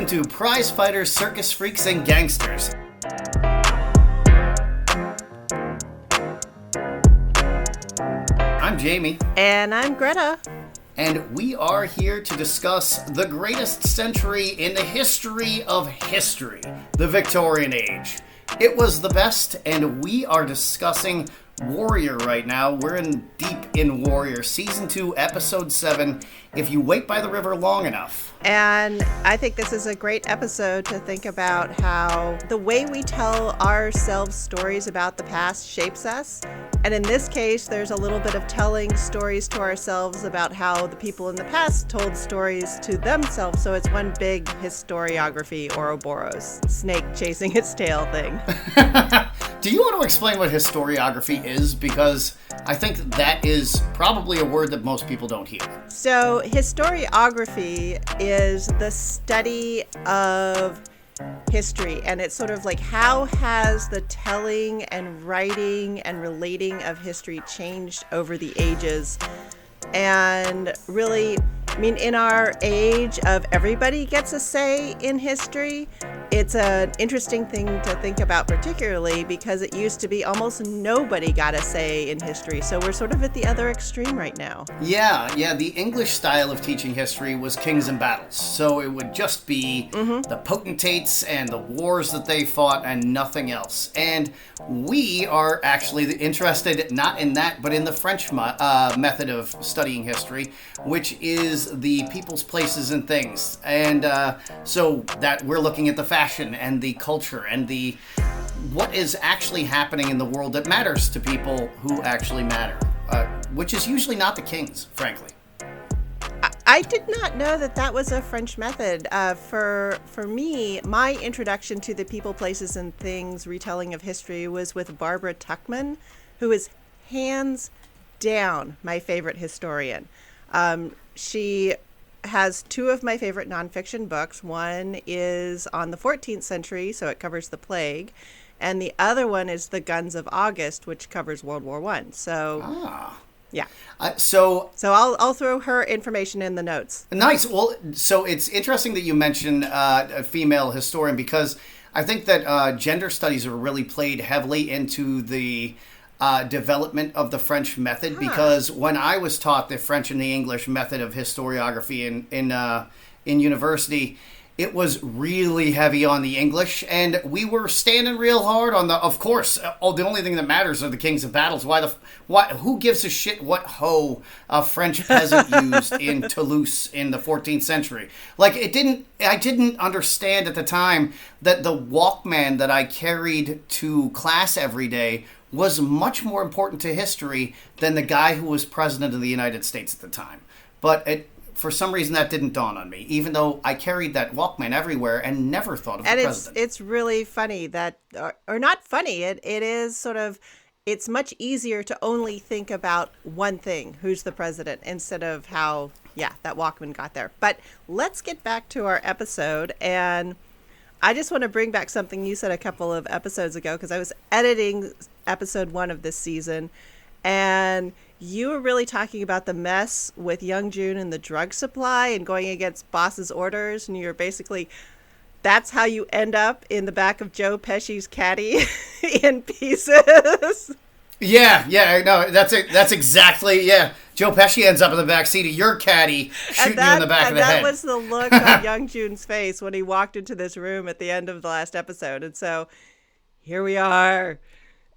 to Prize Fighters, Circus Freaks, and Gangsters. I'm Jamie. And I'm Greta. And we are here to discuss the greatest century in the history of history, the Victorian Age. It was the best, and we are discussing Warrior right now. We're deep in Warrior, Season 2, Episode 7, If You Wait by the River Long Enough. And I think this is a great episode to think about how the way we tell ourselves stories about the past shapes us. And in this case, there's a little bit of telling stories to ourselves about how the people in the past told stories to themselves. So it's one big historiography, Ouroboros, snake chasing its tail thing. Do you want to explain what historiography is? Because I think that is probably a word that most people don't hear. So historiography is the study of history, and it's sort of like how has the telling and writing and relating of history changed over the ages. And really, I mean, in our age of everybody gets a say in history, it's an interesting thing to think about, particularly because it used to be almost nobody got a say in history. So we're sort of at the other extreme right now. Yeah. The English style of teaching history was kings and battles. So it would just be the potentates and the wars that they fought and nothing else. And we are actually interested not in that, but in the French method of studying history, which is the people's places and things. And so that we're looking at the fashion and the culture and the what is actually happening in the world that matters to people who actually matter, which is usually not the kings, frankly. I did not know that was a French method. For me, my introduction to the people, places, and things retelling of history was with Barbara Tuchman, who is hands down my favorite historian. She has two of my favorite nonfiction books. One is on the 14th century, so it covers the plague, and the other one is The Guns of August, which covers World War I. So, yeah. So I'll throw her information in the notes. Nice. Well, so it's interesting that you mentioned a female historian, because I think that gender studies are really played heavily into the development of the French method, because when I was taught the French and the English method of historiography in university, it was really heavy on the English, and we were standing real hard on of course, the only thing that matters are the kings and battles. Who gives a shit what hoe a French peasant used in Toulouse in the 14th century? Like, I didn't understand at the time that the Walkman that I carried to class every day was much more important to history than the guy who was president of the United States at the time. But for some reason that didn't dawn on me, even though I carried that Walkman everywhere and never thought of the president. And it's really funny that, or not funny, it is sort of, it's much easier to only think about one thing, who's the president, instead of how, that Walkman got there. But let's get back to our episode, and I just want to bring back something you said a couple of episodes ago, because I was editing episode 1 of this season, and you were really talking about the mess with Young Jun and the drug supply and going against boss's orders, and you're basically, that's how you end up in the back of Joe Pesci's caddy in pieces. Yeah, no, that's exactly, Joe Pesci ends up in the back seat of your caddy, shooting you in the back of the head. And that was the look on Young Jun's face when he walked into this room at the end of the last episode. And so, here we are.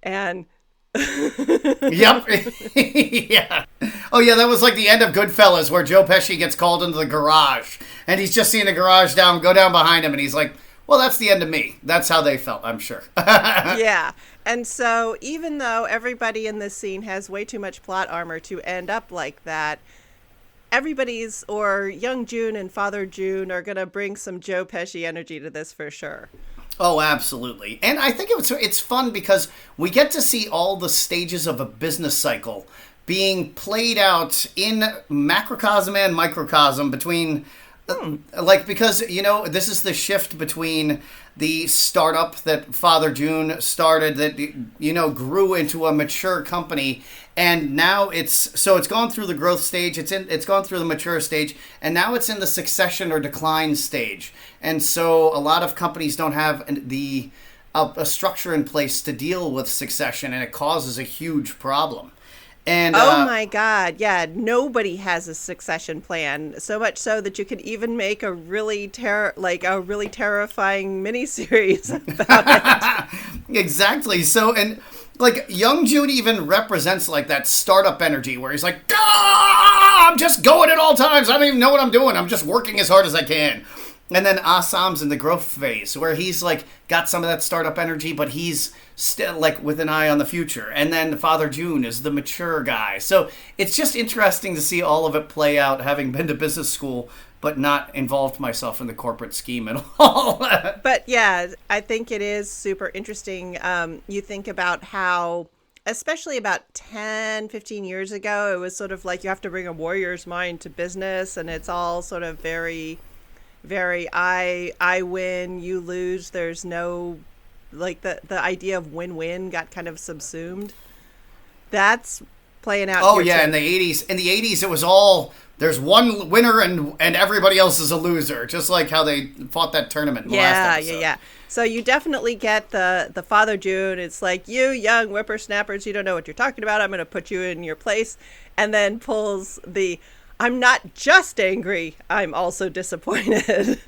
And... Yep. Yeah. Oh, yeah, that was like the end of Goodfellas, where Joe Pesci gets called into the garage, and he's just seeing the garage go down behind him, and he's like, well, that's the end of me. That's how they felt, I'm sure. Yeah. And so even though everybody in this scene has way too much plot armor to end up like that, Young Jun and Father Jun are going to bring some Joe Pesci energy to this for sure. Oh, absolutely. And I think it's fun because we get to see all the stages of a business cycle being played out in macrocosm and microcosm between Like, because, this is the shift between the startup that Father June started that, grew into a mature company. And now it's gone through the growth stage. It's gone through the mature stage. And now it's in the succession or decline stage. And so a lot of companies don't have a structure in place to deal with succession. And it causes a huge problem. And oh my God, yeah, nobody has a succession plan. So much so that you could even make a really terrifying miniseries about it. Exactly. So, and like Young Jun even represents like that startup energy where he's like, I'm just going at all times. I don't even know what I'm doing. I'm just working as hard as I can. And then Ah Sam's in the growth phase where he's like got some of that startup energy, but he's still like with an eye on the future. And then Father June is the mature guy. So it's just interesting to see all of it play out, having been to business school, but not involved myself in the corporate scheme at all. But yeah, I think it is super interesting. You think about how, especially about 10, 15 years ago, it was sort of like you have to bring a warrior's mind to business, and it's all sort of very I win, you lose. There's no, like, the idea of win-win got kind of subsumed. That's playing out. Oh here yeah, too. in the 80s it was all there's one winner and everybody else is a loser, just like how they fought that tournament in the last episode. Yeah. So you definitely get the Father June. It's like, you young whippersnappers, you don't know what you're talking about. I'm going to put you in your place. And then pulls the, I'm not just angry, I'm also disappointed.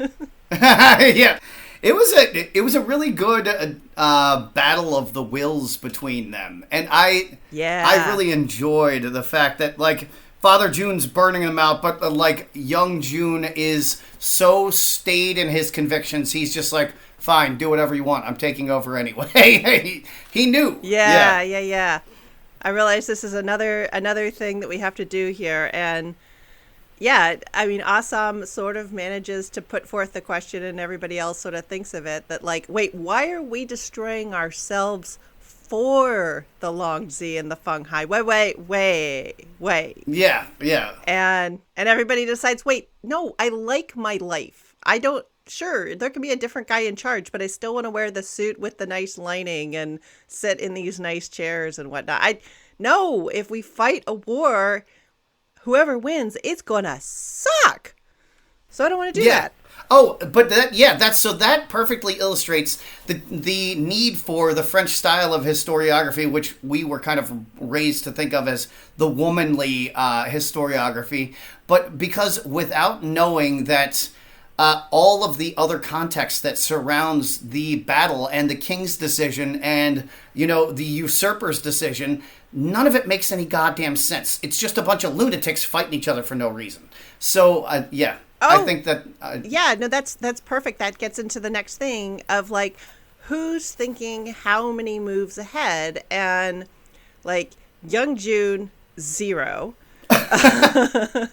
Yeah. It was a really good battle of the wills between them. And I really enjoyed the fact that like Father June's burning him out, but like Young Jun is so stayed in his convictions. He's just like, fine, do whatever you want. I'm taking over anyway. He knew. Yeah. I realize this is another thing that we have to do here. And yeah, I mean, Ah Sam sort of manages to put forth the question, and everybody else sort of thinks of it, that like, wait, why are we destroying ourselves for the Long Zi and the Feng Hai? Wait. Yeah. And everybody decides, wait, no, I like my life. Sure, there can be a different guy in charge, but I still want to wear the suit with the nice lining and sit in these nice chairs and whatnot. No, if we fight a war, whoever wins, it's gonna suck. So I don't want to do that. Oh, but that perfectly illustrates the need for the French style of historiography, which we were kind of raised to think of as the womanly historiography. But because without knowing that all of the other context that surrounds the battle and the king's decision and, the usurper's decision, none of it makes any goddamn sense. It's just a bunch of lunatics fighting each other for no reason. So, I think that... that's perfect. That gets into the next thing of, like, who's thinking how many moves ahead? And, like, Young Jun, 0. But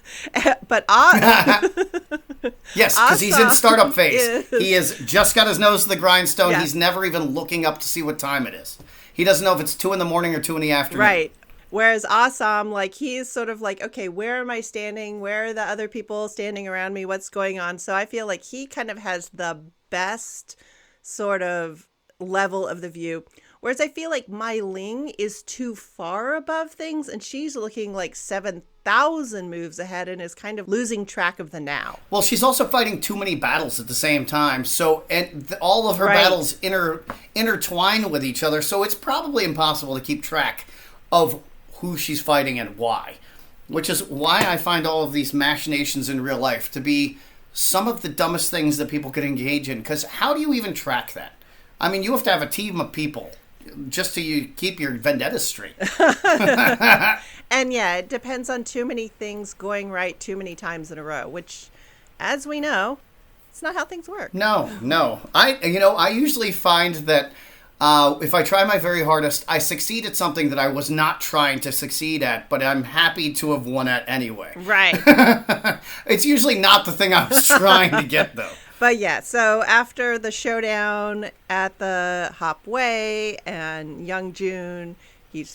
yes, because he's in startup phase. He has just got his nose to the grindstone. Yeah. He's never even looking up to see what time it is. He doesn't know if it's 2 a.m. or 2 p.m. Right. Whereas Ah Sam, like, he's sort of like, okay, where am I standing? Where are the other people standing around me? What's going on? So I feel like he kind of has the best sort of level of the view. Whereas I feel like Mai Ling is too far above things, and she's looking like 7,000 moves ahead and is kind of losing track of the now. Well, she's also fighting too many battles at the same time. So, and all of her battles intertwine with each other. So it's probably impossible to keep track of who she's fighting and why. Which is why I find all of these machinations in real life to be some of the dumbest things that people could engage in. Because how do you even track that? I mean, you have to have a team of people just to keep your vendettas straight. And yeah, it depends on too many things going right too many times in a row, which, as we know, it's not how things work. No. I usually find that if I try my very hardest, I succeed at something that I was not trying to succeed at, but I'm happy to have won at anyway. Right. It's usually not the thing I was trying to get, though. But yeah, so after the showdown at the Hop Way and Young Jun, he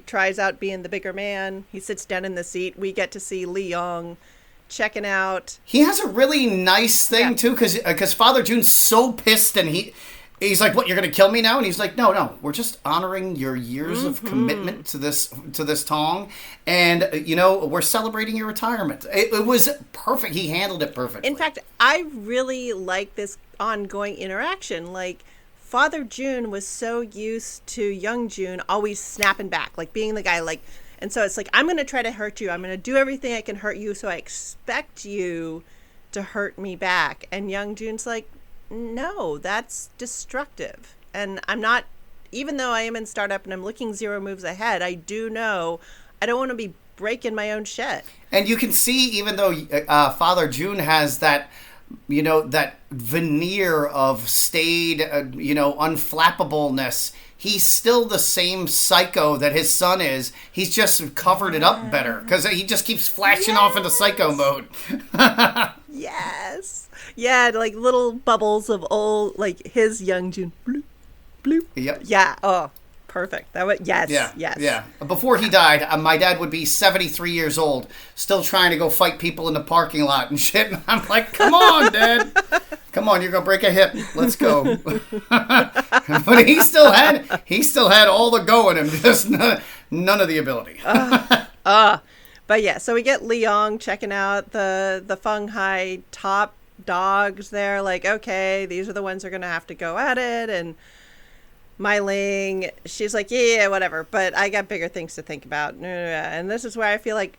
tries out being the bigger man. He sits down in the seat. We get to see Li Yong checking out. He has a really nice thing, too, because Father June's so pissed, and he's like, what, you're going to kill me now? And he's like, no, we're just honoring your years of commitment to this Tong, and, we're celebrating your retirement. It was perfect. He handled it perfectly. In fact, I really like this ongoing interaction. Like, Father June was so used to Young Jun always snapping back, like being the guy, like, and so it's like, I'm going to try to hurt you. I'm going to do everything I can hurt you, so I expect you to hurt me back. And Young Jun's like, no, that's destructive. And I'm not, even though I am in startup and I'm looking 0 moves ahead, I do know I don't want to be breaking my own shit. And you can see, even though Father June has that, that veneer of staid, unflappableness, he's still the same psycho that his son is. He's just covered it up better because he just keeps flashing off into psycho mode. Yes. Yeah, like little bubbles of old, like his Young Jun. Bloop, bloop. Yep. Yeah. Oh, perfect. That was, yes. Yeah. Yes. Yeah. Before he died, my dad would be 73 years old, still trying to go fight people in the parking lot and shit. And I'm like, come on, Dad. Come on, you're going to break a hip. Let's go. But he still had all the go in him, just none of the ability. But yeah, so we get Liang checking out the Feng Hai top dogs there. Like, okay, these are the ones who are going to have to go at it. And Mai Ling, she's like, yeah, whatever. But I got bigger things to think about. And this is where I feel like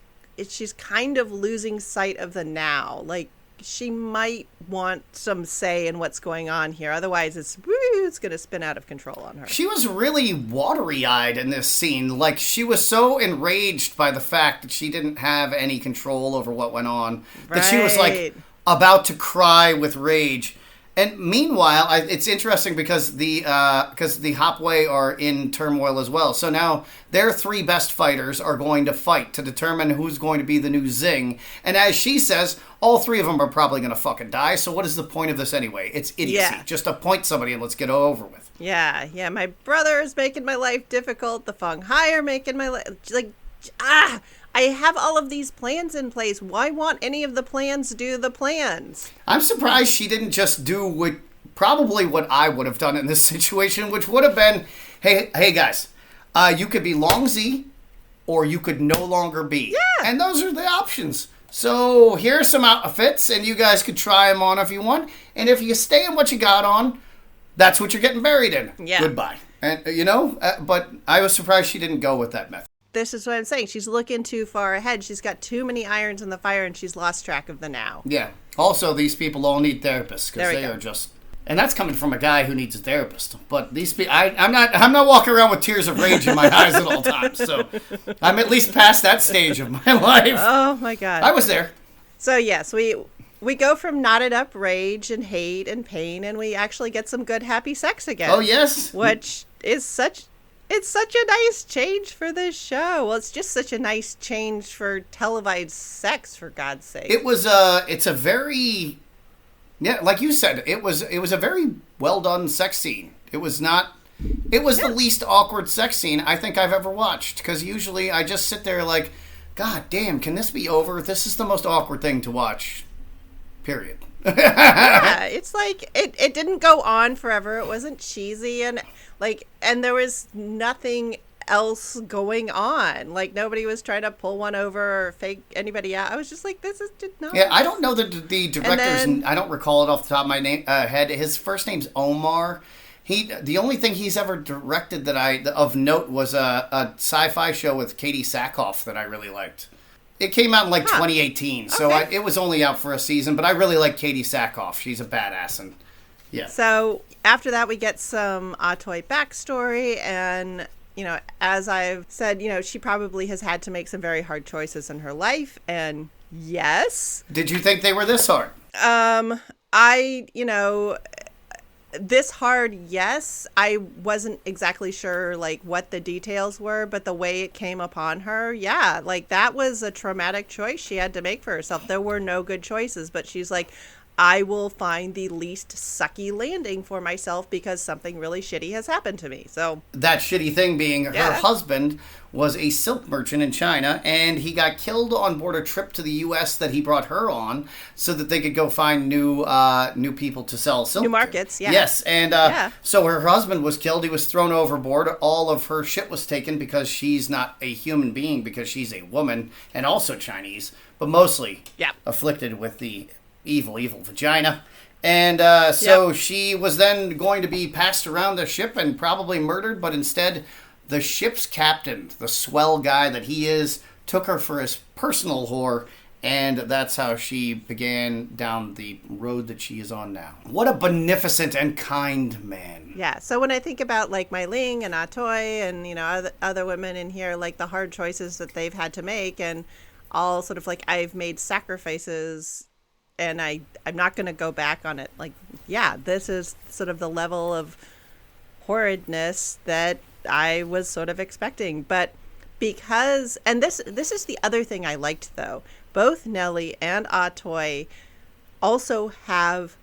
she's kind of losing sight of the now. Like, she might want some say in what's going on here. Otherwise, it's going to spin out of control on her. She was really watery-eyed in this scene. Like, she was so enraged by the fact that she didn't have any control over what went on. That she was, like, about to cry with rage. And meanwhile, it's interesting because the Hopway are in turmoil as well. So now their 3 best fighters are going to fight to determine who's going to be the new Zing. And as she says, all 3 of them are probably going to fucking die. So what is the point of this anyway? It's idiocy. Yeah. Just appoint somebody and let's get it over with. Yeah. My brother is making my life difficult. The Feng Hai are making my life... I have all of these plans in place. Why won't any of the plans do the plans? I'm surprised she didn't just do probably what I would have done in this situation, which would have been, hey guys, you could be Long Z or you could no longer be. Yeah. And those are the options. So here's some outfits, and you guys could try them on if you want. And if you stay in what you got on, that's what you're getting buried in. Yeah. Goodbye. And, but I was surprised she didn't go with that method. This is what I'm saying. She's looking too far ahead. She's got too many irons in the fire, and she's lost track of the now. Yeah. Also, these people all need therapists because they are just, and that's coming from a guy who needs a therapist. But these people, I'm not walking around with tears of rage in my eyes at all times. So I'm at least past that stage of my life. Oh my God. I was there. So yes, we go from knotted up rage and hate and pain, and we actually get some good happy sex again. Oh yes. Which is such a nice change for this show. Well, it's just such a nice change for televised sex, for God's sake. It's a very, like you said, it was a very well done sex scene. It was the least awkward sex scene I think I've ever watched, because usually I just sit there like, God damn, can this be over? This is the most awkward thing to watch, period. Yeah, it's like it didn't go on forever. It wasn't cheesy, and there was nothing else going on. Like, nobody was trying to pull one over or fake anybody out. I was just like, this is not. Yeah, I don't know the director's. I don't recall it off the top of my head. His first name's Omar. The only thing he's ever directed that of note was a sci-fi show with Katie Sackhoff that I really liked. It came out in 2018, so okay. It was only out for a season, but I really like Katie Sackhoff. She's a badass, and yeah. So after that, we get some Toy backstory, and as I've said, she probably has had to make some very hard choices in her life, and yes. Did you think they were this hard? This hard, yes. I wasn't exactly sure what the details were, but the way it came upon her, that was a traumatic choice she had to make for herself. There were no good choices, but she's like, I will find the least sucky landing for myself because something really shitty has happened to me. So that shitty thing being her husband was a silk merchant in China, and he got killed on board a trip to the U.S. that he brought her on so that they could go find new people to sell silk. New markets, yeah. Yes, and so her husband was killed. He was thrown overboard. All of her shit was taken because she's not a human being, because she's a woman and also Chinese, but mostly afflicted with the evil vagina. And so she was then going to be passed around the ship and probably murdered, but instead the ship's captain, the swell guy that he is, took her for his personal whore, and that's how she began down the road that she is on now. What a beneficent and kind man. Yeah, so when I think about like Mai Ling and Ah Toy and, you know, other women in here, like the hard choices that they've had to make, and all sort of like, I've made sacrifices and I'm not going to go back on it. Like, yeah, this is sort of the level of horridness that I was sort of expecting. But because, and this is the other thing I liked, though. Both Nellie and Ah Toy also have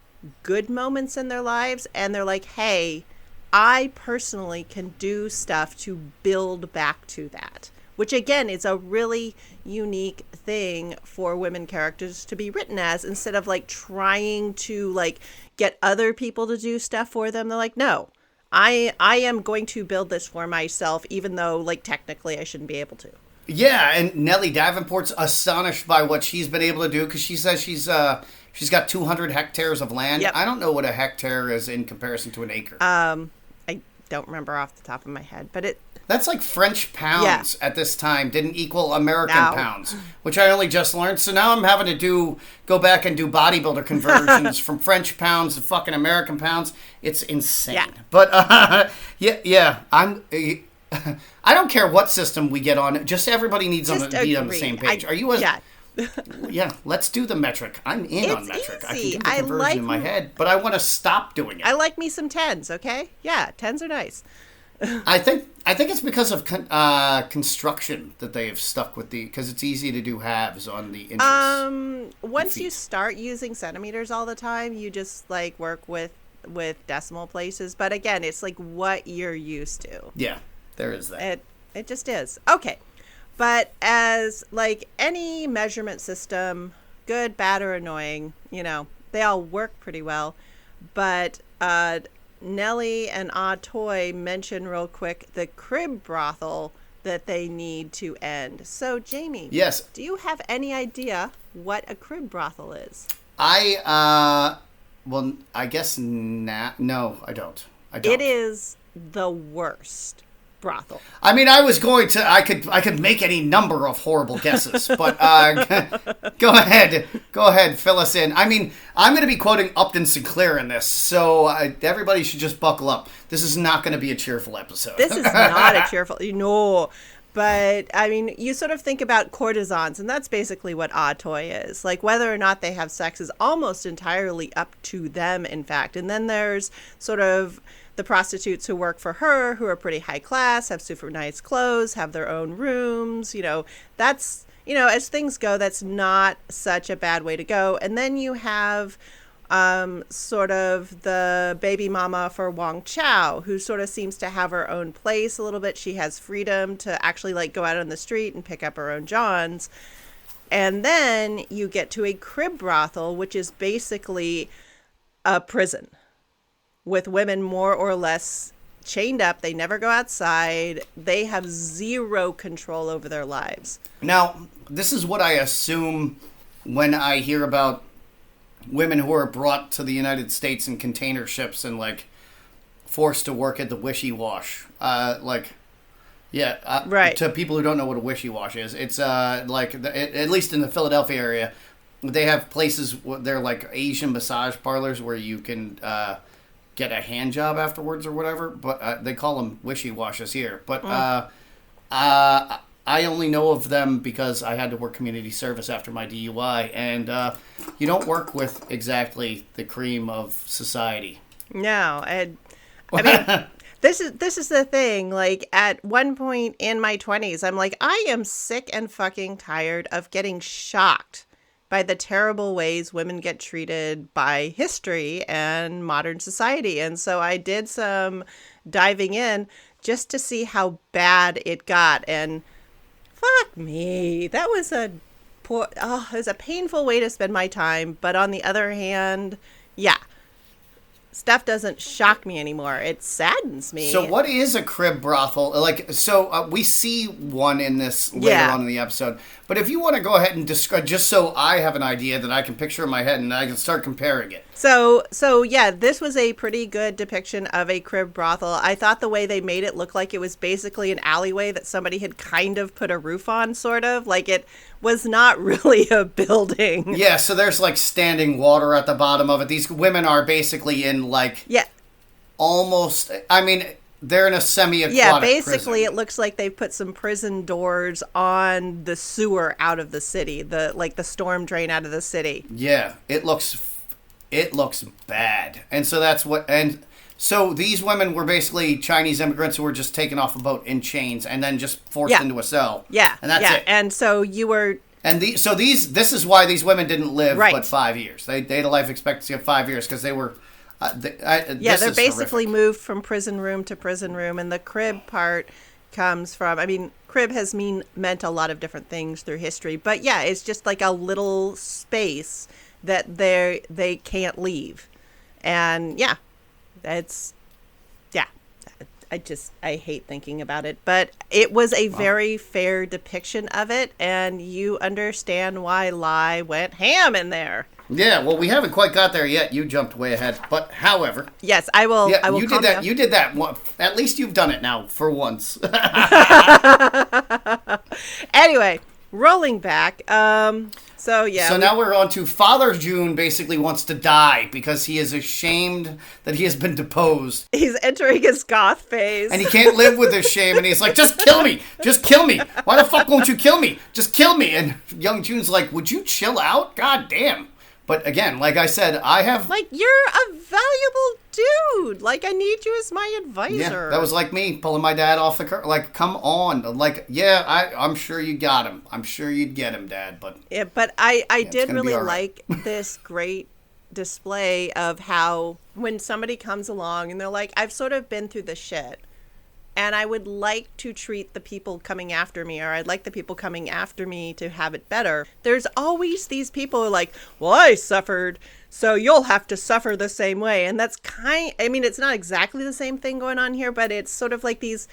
good moments in their lives, and they're like, hey, I personally can do stuff to build back to that. Which, again, is a really unique thing for women characters to be written as, instead of, like, trying to, like, get other people to do stuff for them. They're like, no, I am going to build this for myself, even though, like, technically I shouldn't be able to. Yeah, and Nellie Davenport's astonished by what she's been able to do, because she says she's got 200 hectares of land. Yep. I don't know what a hectare is in comparison to an acre. I don't remember off the top of my head, but that's like French pounds at this time didn't equal American pounds, which I only just learned. So now I'm having to go back and do bodybuilder conversions from French pounds to fucking American pounds. It's insane. Yeah. But I don't care what system we get on. Just everybody needs to be on the same page. Are you a... Yeah. Yeah, let's do the metric. I'm in on metric. Easy. I can do the conversion in my head, but I want to stop doing it. I like me some tens, okay? Yeah, tens are nice. I think it's because of construction that they have stuck with because it's easy to do halves on the inches. Once you start using centimeters all the time, you just like work with decimal places. But again, it's like what you're used to. Yeah, there is that. It just is. Okay. But as like any measurement system, good, bad, or annoying, you know, they all work pretty well. But Nellie and Ah Toy mention real quick the crib brothel that they need to end. So, Jamie, yes, do you have any idea what a crib brothel is? I guess no, I don't. It is the worst brothel. I mean, I could make any number of horrible guesses, but go ahead, fill us in. I mean, I'm going to be quoting Upton Sinclair in this, so everybody should just buckle up. This is not going to be a cheerful episode. This is not a cheerful, but I mean, you sort of think about courtesans, and that's basically what Ah Toy is. Like, whether or not they have sex is almost entirely up to them, in fact. And then there's sort of the prostitutes who work for her, who are pretty high class, have super nice clothes, have their own rooms. That's, as things go, that's not such a bad way to go. And then you have sort of the baby mama for Wong Chow, who sort of seems to have her own place a little bit. She has freedom to actually like go out on the street and pick up her own johns. And then you get to a crib brothel, which is basically a prison, with women more or less chained up. They never go outside. They have zero control over their lives. Now, this is what I assume when I hear about women who are brought to the United States in container ships and, like, forced to work at the wishy-wash. Right. To people who don't know what a wishy-wash is, it's, at least in the Philadelphia area, they have places, they're like Asian massage parlors where you can get a hand job afterwards or whatever, but they call them wishy-washes here. But I only know of them because I had to work community service after my DUI, and you don't work with exactly the cream of society. No, I mean, this is the thing. Like, at one point in my 20s, I'm like, I am sick and fucking tired of getting shocked by the terrible ways women get treated by history and modern society. And so I did some diving in just to see how bad it got. And fuck me, that was it was a painful way to spend my time. But on the other hand, yeah, stuff doesn't shock me anymore. It saddens me. So what is a crib brothel? We see one in this later on in the episode. But if you want to go ahead and describe, just so I have an idea that I can picture in my head and I can start comparing it. So yeah, this was a pretty good depiction of a crib brothel. I thought the way they made it look like it was basically an alleyway that somebody had kind of put a roof on, sort of. Like it was not really a building. Yeah, so there's like standing water at the bottom of it. These women are basically in almost, I mean, they're in a semi-aquatic Yeah, basically prison. it looks like they put some prison doors on the sewer out of the city, the storm drain out of the city. Yeah, it looks bad. And so these women were basically Chinese immigrants who were just taken off a boat in chains and then just forced into a cell. Yeah. And that's it. And so you were... And this is why these women didn't live but 5 years. They had a life expectancy of 5 years because they were... they're basically moved from prison room to prison room. And the crib part comes from... I mean, crib has meant a lot of different things through history. But yeah, it's just like a little space that they can't leave. And yeah, I hate thinking about it, but it was a very fair depiction of it, and you understand why Lai went ham in there. Yeah, well, we haven't quite got there yet. You jumped way ahead, but however, yes, I will. Yeah, I will. You did that. You did that. At least you've done it now for once. Anyway, rolling back. So now we're on to Father June basically wants to die because he is ashamed that he has been deposed. He's entering his goth phase. And he can't live with his shame, and he's like, just kill me! Just kill me! Why the fuck won't you kill me? Just kill me! And Young Jun's like, would you chill out? God damn. But again, like I said, I have... Like, you're a valuable dude. Like, I need you as my advisor. Yeah, that was like me pulling my dad off the curb. Like, come on. Like, yeah, I'm sure you got him. I'm sure you'd get him, Dad. But yeah, but I did really like this great display of how when somebody comes along and they're like, I've sort of been through the shit. And I would like to treat the people coming after me, or I'd like the people coming after me to have it better. There's always these people who are like, well, I suffered, so you'll have to suffer the same way. And that's it's not exactly the same thing going on here, but it's sort of like these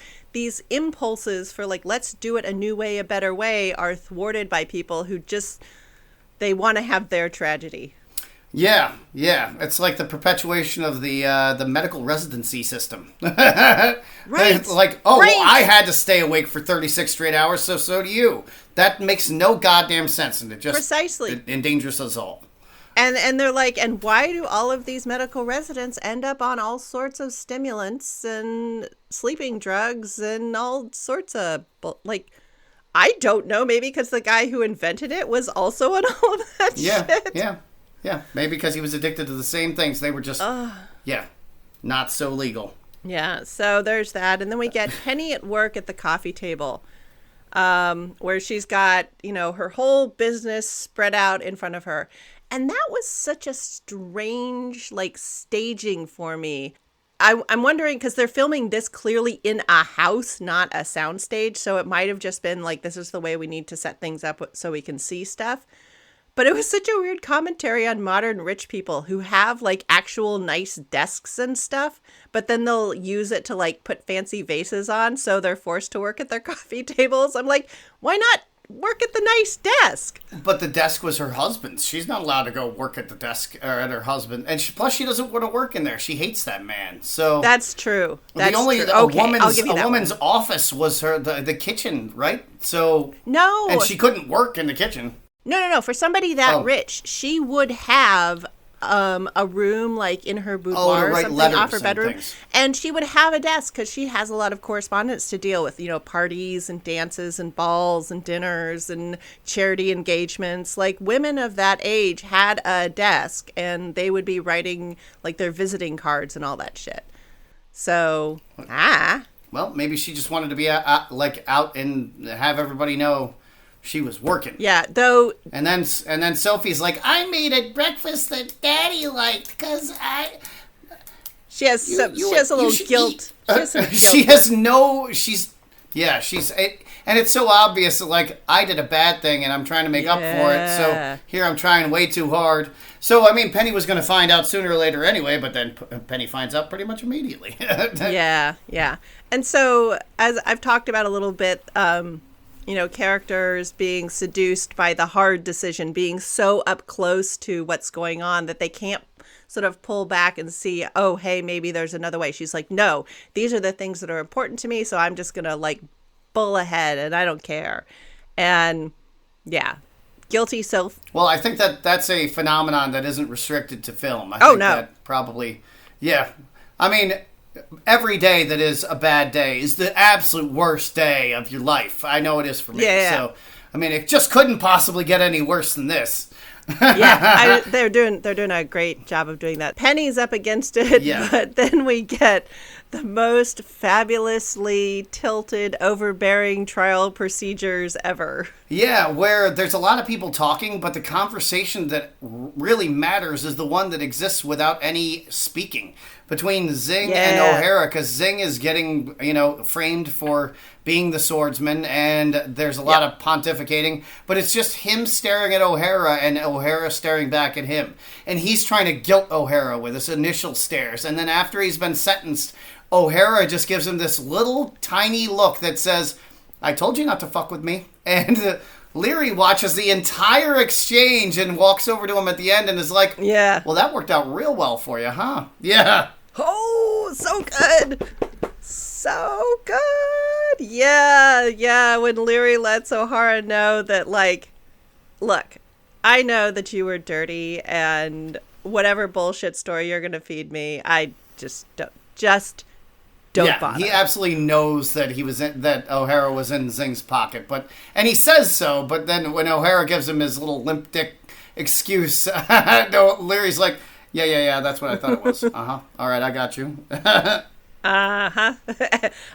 impulses for like, let's do it a new way, a better way, are thwarted by people who just, they want to have their tragedy. Yeah. It's like the perpetuation of the medical residency system. Right. Like, well, I had to stay awake for 36 straight hours, so do you. That makes no goddamn sense, and it just precisely endangers us all. And they're like, and why do all of these medical residents end up on all sorts of stimulants and sleeping drugs and all sorts of, like, I don't know, maybe because the guy who invented it was also on all of that shit. Yeah, maybe because he was addicted to the same things. They were just, not so legal. Yeah, so there's that. And then we get Penny at work at the coffee table, where she's got, her whole business spread out in front of her. And that was such a strange, staging for me. I'm wondering, because they're filming this clearly in a house, not a soundstage. So it might have just been this is the way we need to set things up so we can see stuff. But it was such a weird commentary on modern rich people who have actual nice desks and stuff, but then they'll use it to put fancy vases on. So they're forced to work at their coffee tables. I'm like, why not work at the nice desk? But the desk was her husband's. She's not allowed to go work at the desk or at her husband. And plus she doesn't want to work in there. She hates that man. So that's true. That's true. Okay, a woman's office was the kitchen, right? So no. And she couldn't work in the kitchen. No. For somebody that rich, she would have a room in her boudoir or something off her bedroom. And she would have a desk because she has a lot of correspondence to deal with, parties and dances and balls and dinners and charity engagements. Women of that age had a desk and they would be writing their visiting cards and all that shit. So, Well, maybe she just wanted to be out and have everybody know She was working. Yeah, though. And then Sophie's like, I made a breakfast that Daddy liked because I. She has she has a little guilt. And it's so obvious that, like, I did a bad thing and I'm trying to make up for it. So here I'm trying way too hard. So, I mean, Penny was going to find out sooner or later anyway, but then Penny finds out pretty much immediately. Yeah. And so, as I've talked about a little bit, characters being seduced by the hard decision, being so up close to what's going on that they can't sort of pull back and see, oh, hey, maybe there's another way. She's like, no, these are the things that are important to me, so I'm just going to, like, bull ahead and I don't care. And, yeah. Guilty self. Well, I think that's a phenomenon that isn't restricted to film. I think no. That probably, yeah. I mean, every day that is a bad day is the absolute worst day of your life. I know it is for me. Yeah. So, I mean, it just couldn't possibly get any worse than this. They're doing a great job of doing that. Penny's up against it, but then we get the most fabulously tilted, overbearing trial procedures ever. Yeah, where there's a lot of people talking, but the conversation that really matters is the one that exists without any speaking between Zing and O'Hara, because Zing is getting, framed for being the swordsman, and there's a lot of pontificating, but it's just him staring at O'Hara and O'Hara staring back at him. And he's trying to guilt O'Hara with his initial stares, and then after he's been sentenced, O'Hara just gives him this little tiny look that says, I told you not to fuck with me. And Leary watches the entire exchange and walks over to him at the end and is like, well, that worked out real well for you, huh? Yeah. Oh, so good. So good. Yeah. When Leary lets O'Hara know that, like, look, I know that you were dirty and whatever bullshit story you're going to feed me, I just don't bother. He absolutely knows that that O'Hara was in Zing's pocket, and he says so. But then when O'Hara gives him his little limp dick excuse, Leary's like, yeah, that's what I thought it was. All right, I got you. I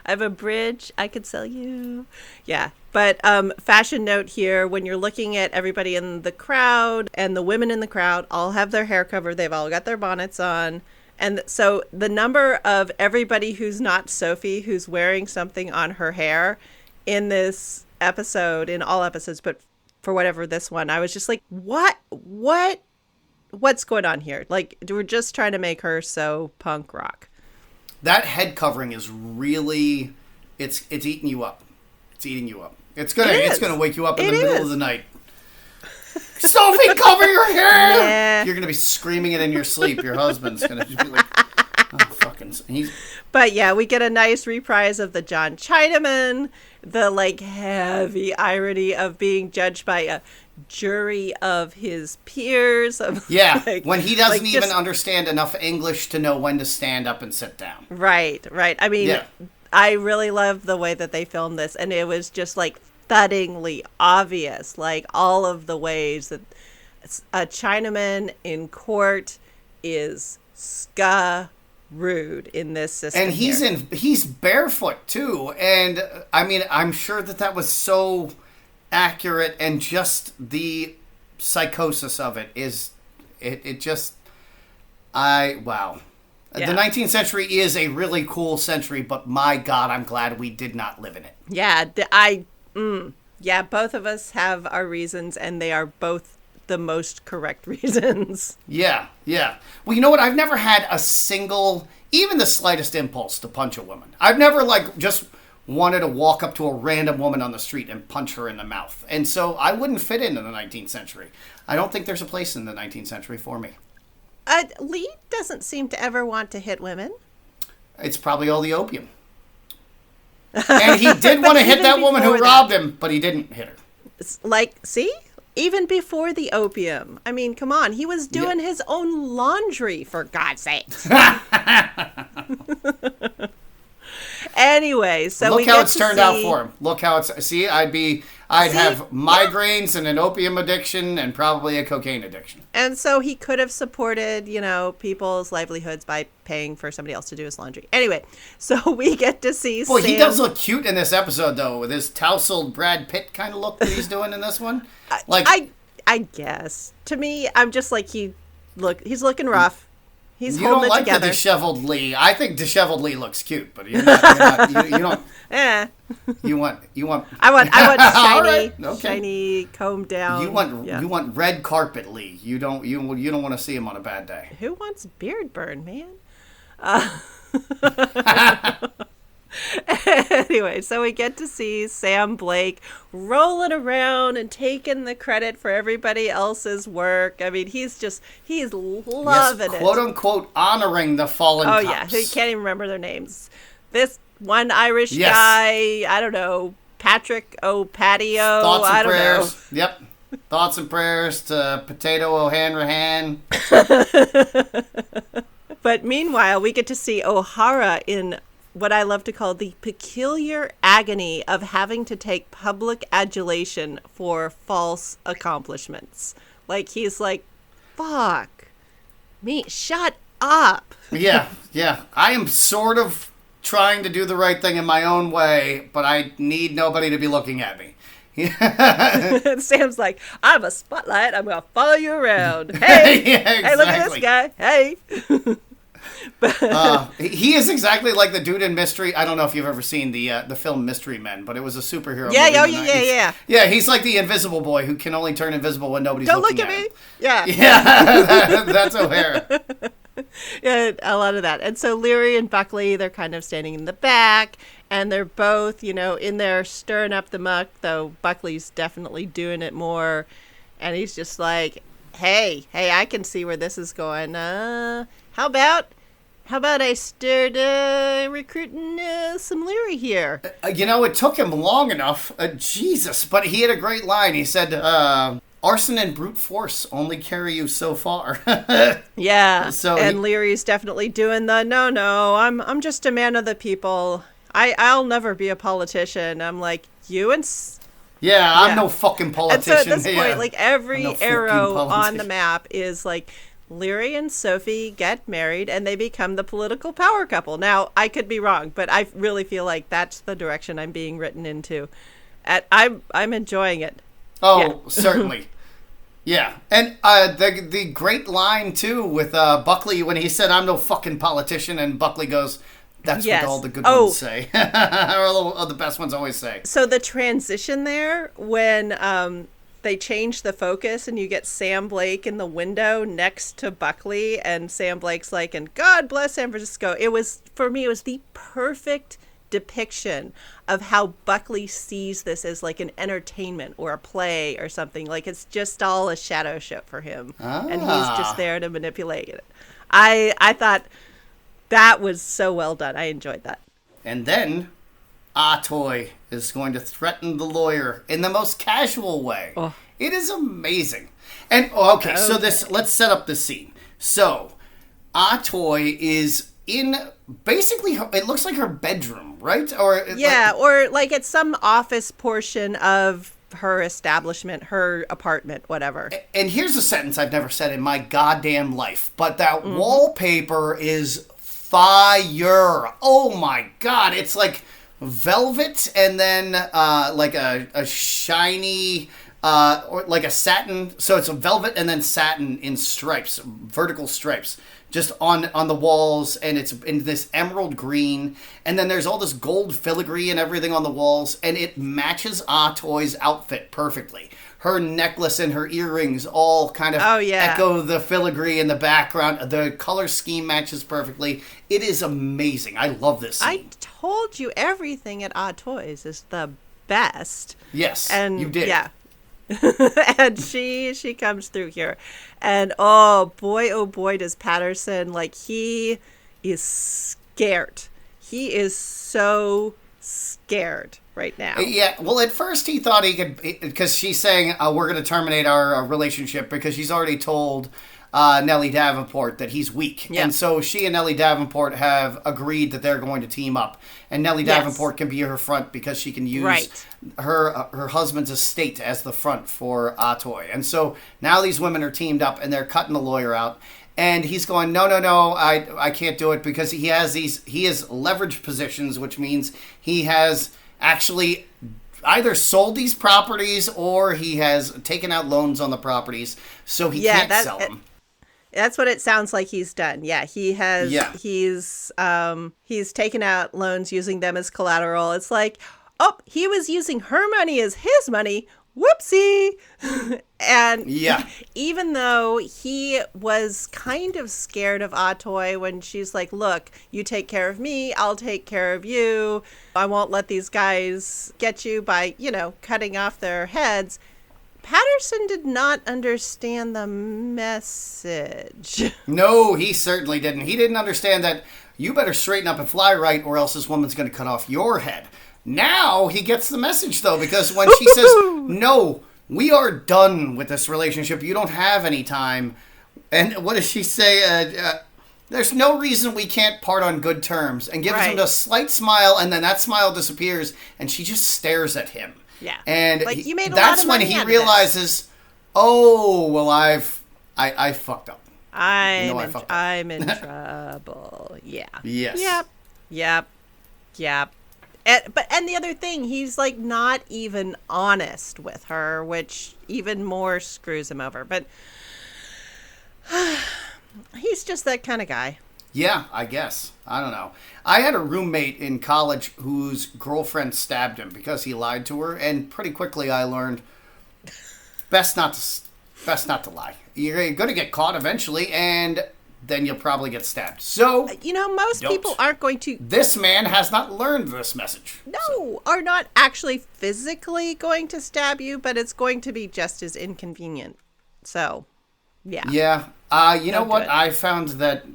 have a bridge I could sell you. Yeah, but fashion note here: when you're looking at everybody in the crowd and the women in the crowd, all have their hair covered. They've all got their bonnets on. And so the number of everybody who's not Sophie who's wearing something on her hair in this episode, in all episodes, but for whatever this one, I was just like, what's going on here? Like, we're just trying to make her so punk rock. That head covering is really, it's eating you up. It's eating you up. It's gonna wake you up in the middle of the night. Sophie, cover your hair! Yeah. You're going to be screaming it in your sleep. Your husband's going to be like, oh, fucking... But yeah, we get a nice reprise of the John Chinaman, the, like, heavy irony of being judged by a jury of his peers. When he doesn't even understand enough English to know when to stand up and sit down. Right. I mean, I really love the way that they filmed this, and it was just, like, thuddingly obvious, like all of the ways that a Chinaman in court is rude in this system. And he's barefoot too. And I mean, I'm sure that was so accurate, and just the psychosis of it is wow. Yeah. The 19th century is a really cool century, but my God, I'm glad we did not live in it. Yeah, yeah, both of us have our reasons, and they are both the most correct reasons. Yeah. Well, you know what? I've never had a single, even the slightest impulse to punch a woman. I've never, like, just wanted to walk up to a random woman on the street and punch her in the mouth. And so I wouldn't fit into the 19th century. I don't think there's a place in the 19th century for me. Lee doesn't seem to ever want to hit women. It's probably all the opium. And he did want to hit that woman who robbed him, but he didn't hit her. Like, see? Even before the opium. I mean, come on. He was doing his own laundry, for God's sakes. Anyway, so look how it's turned out for him. Look how it's... See, I'd be I'd have migraines and an opium addiction and probably a cocaine addiction. And so he could have supported, people's livelihoods by paying for somebody else to do his laundry. Anyway, so we get to see Well, Sam. he does look cute in this episode, though, with his tousled Brad Pitt kind of look that he's doing in this one. I guess. To me, I'm just like, he's looking rough. He's you holding don't like it together. the disheveled Lee. I think disheveled Lee looks cute, but you don't. You want. I want shiny, right, okay. shiny, combed down. You want red carpet Lee. You don't want to see him on a bad day. Who wants beard burn, man? Anyway, so we get to see Sam Blake rolling around and taking the credit for everybody else's work. I mean, he's loving it. Quote unquote honoring the fallen cops. Yeah, he can't even remember their names. This one Irish guy, I don't know, Patrick O'Patio, Thoughts and I don't prayers. know. Yep. Thoughts and prayers to Potato O'Hanrahan. But meanwhile, we get to see O'Hara in what I love to call the peculiar agony of having to take public adulation for false accomplishments. Like, he's like, fuck me, shut up. Yeah. I am sort of trying to do the right thing in my own way, but I need nobody to be looking at me. And Sam's like, I'm a spotlight, I'm going to follow you around. Hey, hey, look at this guy. Hey. He is exactly like the dude in Mystery. I don't know if you've ever seen the film Mystery Men, but it was a superhero movie. Yeah. Yeah, he's like the invisible boy who can only turn invisible when nobody's looking at him. Don't look at me. Yeah, that's O'Hara. Yeah, a lot of that. And so Leary and Buckley, they're kind of standing in the back, and they're both, in there stirring up the muck, though Buckley's definitely doing it more. And he's just like, hey, I can see where this is going. How about I started recruiting some Leary here? It took him long enough. Jesus, but he had a great line. He said, arson and brute force only carry you so far. Yeah, and Leary's definitely doing the, no, I'm just a man of the people. I'll never be a politician. I'm like, you and... I'm no fucking politician. And so at this point, like, every arrow on the map is like, Leary and Sophie get married and they become the political power couple. Now, I could be wrong, but I really feel like that's the direction I'm being written into. I'm enjoying it. Oh, certainly. Yeah. And the great line, too, with Buckley when he said, I'm no fucking politician, and Buckley goes, that's what all the good ones say. Or the best ones always say. So the transition there, when they change the focus and you get Sam Blake in the window next to Buckley, and Sam Blake's like, and God bless San Francisco. For me, it was the perfect depiction of how Buckley sees this as like an entertainment or a play or something. Like, it's just all a shadow show for him. And he's just there to manipulate it. I thought that was so well done. I enjoyed that. And then Toy is going to threaten the lawyer in the most casual way. Oh. It is amazing. And so let's set up the scene. So Toy is in basically it looks like her bedroom, right? Or like it's some office portion of her establishment, her apartment, whatever. And here's a sentence I've never said in my goddamn life, but that wallpaper is fire. Oh my God. It's like velvet and then like a shiny or like a satin. So it's a velvet and then satin in stripes, vertical stripes, just on the walls, and it's in this emerald green, and then there's all this gold filigree and everything on the walls, and it matches Toy's outfit perfectly. Her necklace and her earrings all kind of echo the filigree in the background. The color scheme matches perfectly. It is amazing. I love this scene. I told you everything at Odd Toys is the best. Yes, and you did. Yeah. And she comes through here, and oh boy does Patterson, like, he is scared. He is so scared right now. Yeah, well, at first he thought he could, because she's saying we're going to terminate our relationship because she's already told Nellie Davenport that he's weak. Yeah. And so she and Nellie Davenport have agreed that they're going to team up. And Nellie Davenport can be her front because she can use her husband's estate as the front for Toy. And so now these women are teamed up and they're cutting the lawyer out. And he's going, no, I can't do it because he has leverage positions, which means he has actually either sold these properties or he has taken out loans on the properties, so he can't sell them. That's what it sounds like he's done. Yeah, he has. Yeah. He's taken out loans using them as collateral. It's like, oh, he was using her money as his money. Whoopsie. And even though he was kind of scared of Atoy when she's like, look, you take care of me, I'll take care of you. I won't let these guys get you by, cutting off their heads. Patterson did not understand the message. No, he certainly didn't. He didn't understand that you better straighten up and fly right or else this woman's going to cut off your head. Now he gets the message, though, because when she says, no, we are done with this relationship. You don't have any time. And what does she say? There's no reason we can't part on good terms. And gives him a slight smile, and then that smile disappears, and she just stares at him. Yeah. And you made a that's lot of when money he out realizes, oh, well, I fucked up. I'm in trouble. Yeah. Yes. Yep. And the other thing, he's like not even honest with her, which even more screws him over. But he's just that kind of guy. Yeah, I guess. I don't know. I had a roommate in college whose girlfriend stabbed him because he lied to her, and pretty quickly I learned best not to lie. You're going to get caught eventually, and then you'll probably get stabbed. So, most people aren't going to... This man has not learned this message. No, are not actually physically going to stab you, but it's going to be just as inconvenient. So, yeah. Yeah. You know what? I found that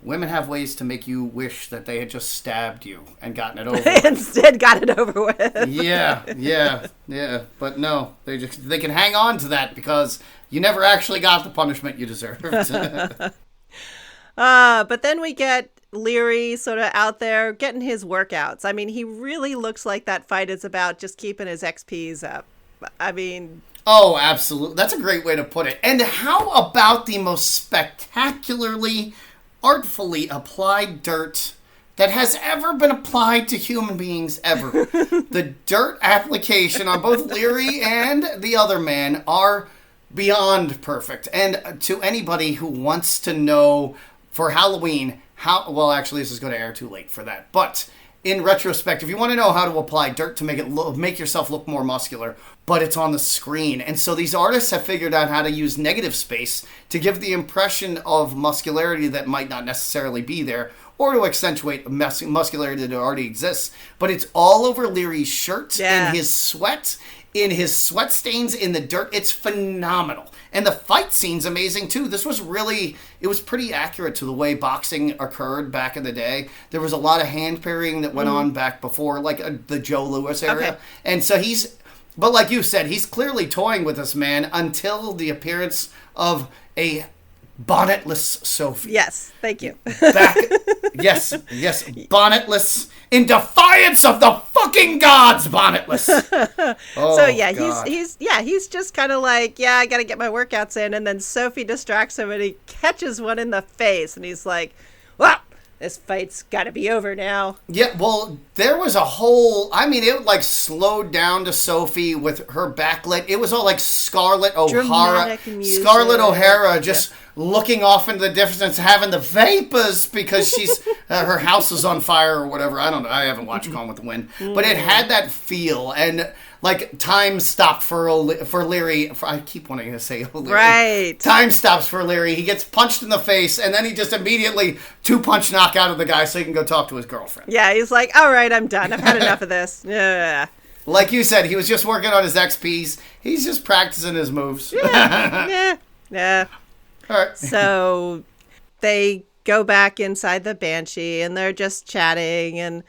women have ways to make you wish that they had just stabbed you and gotten it over with. Instead got it over with. Yeah. But no, they can hang on to that because you never actually got the punishment you deserved. But then we get Leary sort of out there getting his workouts. I mean, he really looks like that fight is about just keeping his XPs up. I mean... Oh, absolutely. That's a great way to put it. And how about the most spectacularly, artfully applied dirt that has ever been applied to human beings ever? The dirt application on both Leary and the other man are beyond perfect. And to anybody who wants to know for Halloween well, actually, this is going to air too late for that. But in retrospect, if you want to know how to apply dirt to make yourself look more muscular, but it's on the screen. And so these artists have figured out how to use negative space to give the impression of muscularity that might not necessarily be there, or to accentuate muscularity that already exists. But it's all over Leary's shirt, in his sweat, in his sweat stains, in the dirt. It's phenomenal. And the fight scene's amazing, too. It was pretty accurate to the way boxing occurred back in the day. There was a lot of hand parrying that went on back before, like the Joe Louis area. Okay. And so but like you said, he's clearly toying with this man until the appearance of a bonnetless Sophie. Yes, thank you. Yes, bonnetless, in defiance of the fucking gods, bonnetless. He's just kind of like, I got to get my workouts in, and then Sophie distracts him, and he catches one in the face, and he's like, well, this fight's got to be over now. Yeah, well, there was it slowed down to Sophie with her backlit. It was all like Scarlett O'Hara just looking off into the distance, having the vapors because she's her house is on fire or whatever. I don't know. I haven't watched Gone with the Wind, but it had that feel, and like time stopped for Leary. I keep wanting to say Leary. Right. Time stops for Leary. He gets punched in the face, and then he just immediately 2-punch knock out of the guy so he can go talk to his girlfriend. Yeah, he's like, all right, I'm done. I've had enough of this. Yeah. Like you said, he was just working on his XPs. He's just practicing his moves. Yeah. All right. So they go back inside the Banshee, and they're just chatting, and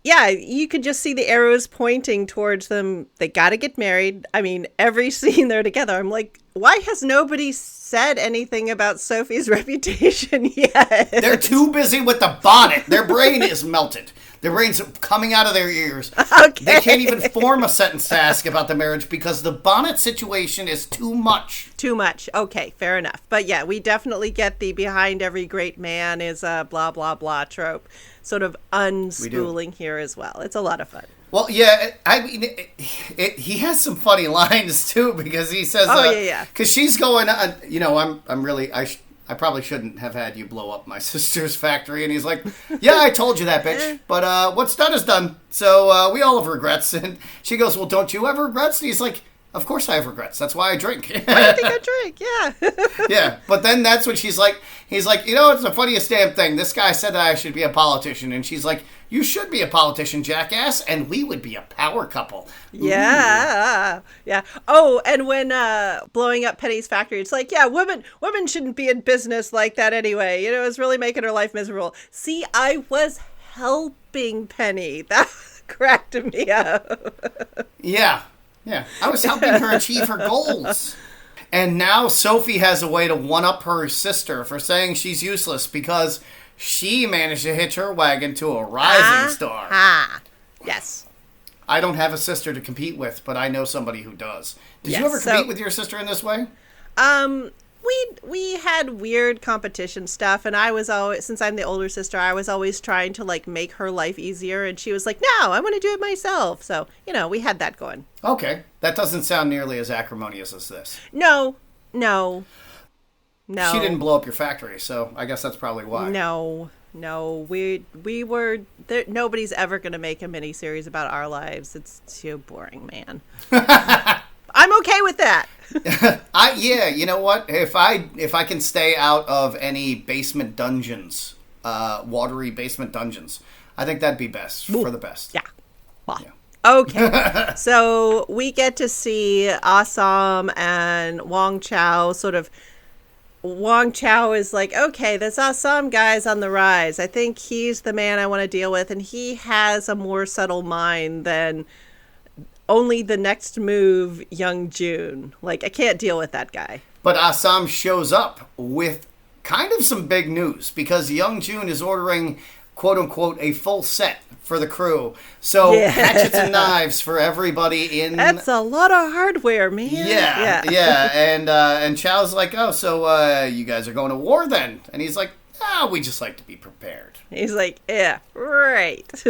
yeah, you could just see the arrows pointing towards them. They got to get married. I mean, every scene they're together, I'm like, why has nobody said anything about Sophie's reputation yet? They're too busy with the bonnet. Their brain is melted. Their brain's coming out of their ears. Okay. They can't even form a sentence to ask about the marriage because the bonnet situation is too much. Too much. Okay, fair enough. But yeah, we definitely get the behind every great man is a blah, blah, blah trope sort of unspooling here as well. It's a lot of fun. Well, yeah, I mean, he has some funny lines too because he says, yeah. Because she's going, I'm really, I probably shouldn't have had you blow up my sister's factory. And he's like, yeah, I told you that, bitch. But what's done is done. So we all have regrets. And she goes, well, don't you have regrets? And he's like, of course I have regrets. That's why I drink. Why do you think I drink? Yeah. Yeah. But then that's when he's like, it's the funniest damn thing. This guy said that I should be a politician. And she's like, you should be a politician, jackass. And we would be a power couple. Yeah. Ooh. Yeah. Oh, and when blowing up Penny's factory, it's like, yeah, women shouldn't be in business like that anyway. You know, it's really making her life miserable. See, I was helping Penny. That cracked me up. Yeah. Yeah. I was helping her achieve her goals. And now Sophie has a way to one-up her sister for saying she's useless because she managed to hitch her wagon to a rising star. Yes. I don't have a sister to compete with, but I know somebody who does. Did you ever compete with your sister in this way? We had weird competition stuff, and I was always, since I'm the older sister, I was always trying to like make her life easier, and she was like, no, I want to do it myself. So, we had that going. Okay. That doesn't sound nearly as acrimonious as this. No. She didn't blow up your factory, so I guess that's probably why. No, we were there. Nobody's ever going to make a miniseries about our lives. It's too boring, man. I'm okay with that. You know what? If I can stay out of any basement dungeons, watery basement dungeons, I think that'd be best for the best. Yeah. Well, yeah. Okay. So we get to see Ah Sahm and Wong Chao sort of. Wong Chao is like, okay, this Ah Sahm guy's on the rise. I think he's the man I want to deal with, and he has a more subtle mind than only the next move, Young Jun. Like, I can't deal with that guy. But Ah Sahm shows up with kind of some big news because Young Jun is ordering, quote unquote, a full set for the crew. So hatchets and knives for everybody in. That's a lot of hardware, man. Yeah. And Chow's like, oh, so you guys are going to war then? And he's like, we just like to be prepared. He's like, yeah, right.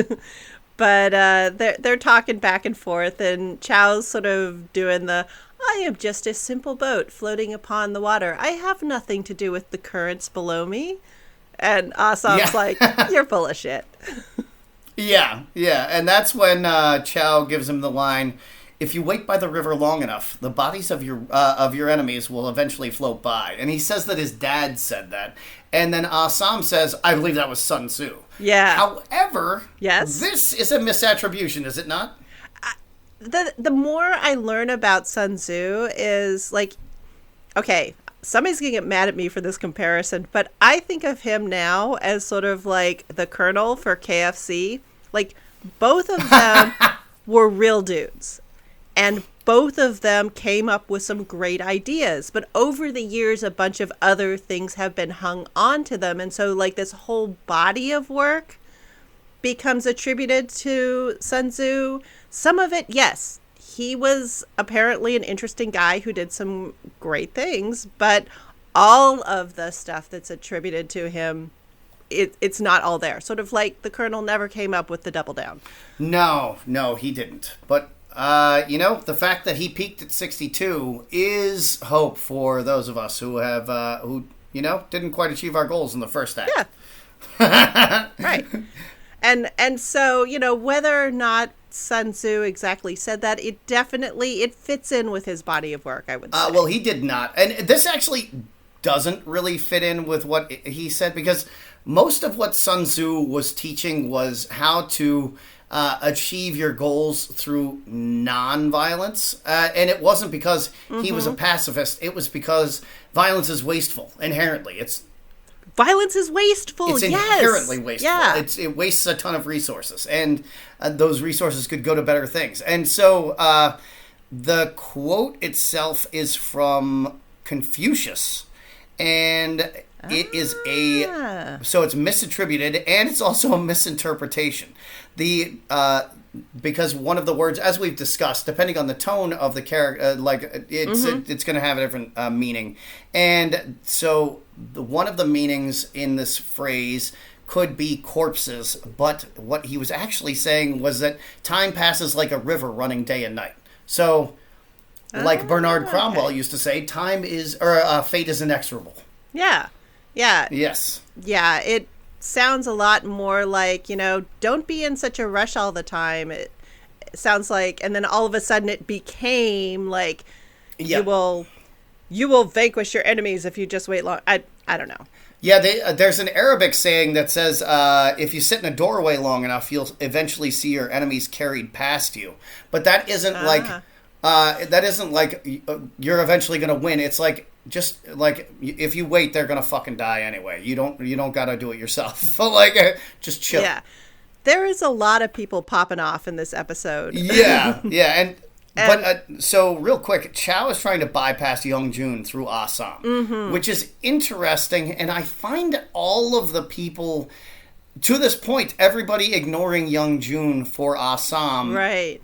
But they're talking back and forth, and Chow's sort of doing the, I am just a simple boat floating upon the water. I have nothing to do with the currents below me. And Ah Sam's like, you're full of shit. Yeah. And that's when Chow gives him the line, if you wait by the river long enough, the bodies of your enemies will eventually float by. And he says that his dad said that. And then Ah Sahm says, I believe that was Sun Tzu. Yeah. However, this is a misattribution, is it not? The more I learn about Sun Tzu is like, okay, somebody's going to get mad at me for this comparison, but I think of him now as sort of like the Colonel for KFC. Like, both of them were real dudes. And both of them came up with some great ideas. But over the years, a bunch of other things have been hung on to them. And so, like, this whole body of work becomes attributed to Sun Tzu. Some of it, yes. He was apparently an interesting guy who did some great things. But all of the stuff that's attributed to him, it's not all there. Sort of like the Colonel never came up with the double down. No, he didn't. But the fact that he peaked at 62 is hope for those of us who have, didn't quite achieve our goals in the first act. Yeah. Right. And so, whether or not Sun Tzu exactly said that, it fits in with his body of work, I would say. Well, he did not. And this actually doesn't really fit in with what he said, because most of what Sun Tzu was teaching was how to achieve your goals through non-violence. And it wasn't because he was a pacifist. It was because violence is wasteful, inherently. It's Violence is wasteful. It's yes. inherently wasteful. Yeah. It wastes a ton of resources, and those resources could go to better things. And so the quote itself is from Confucius, and it is so it's misattributed, and it's also a misinterpretation. Because one of the words, as we've discussed, depending on the tone of the character, it's going to have a different meaning. And so one of the meanings in this phrase could be corpses, but what he was actually saying was that time passes like a river running day and night. So, like Bernard Cromwell used to say, fate is inexorable. Yeah. Yeah. Yes. Yeah, it sounds a lot more like, don't be in such a rush all the time. It sounds like, and then all of a sudden it became like, you will vanquish your enemies if you just wait long. I don't know. Yeah, there's an Arabic saying that says, if you sit in a doorway long enough, you'll eventually see your enemies carried past you. But that isn't like you're eventually going to win. It's like, just like if you wait, they're gonna fucking die anyway. You don't gotta do it yourself. Just chill. Yeah, there is a lot of people popping off in this episode. Yeah, but so real quick, Chow is trying to bypass Young Jun through Ah Sahm, which is interesting, and I find all of the people to this point, everybody ignoring Young Jun for Ah Sahm, right?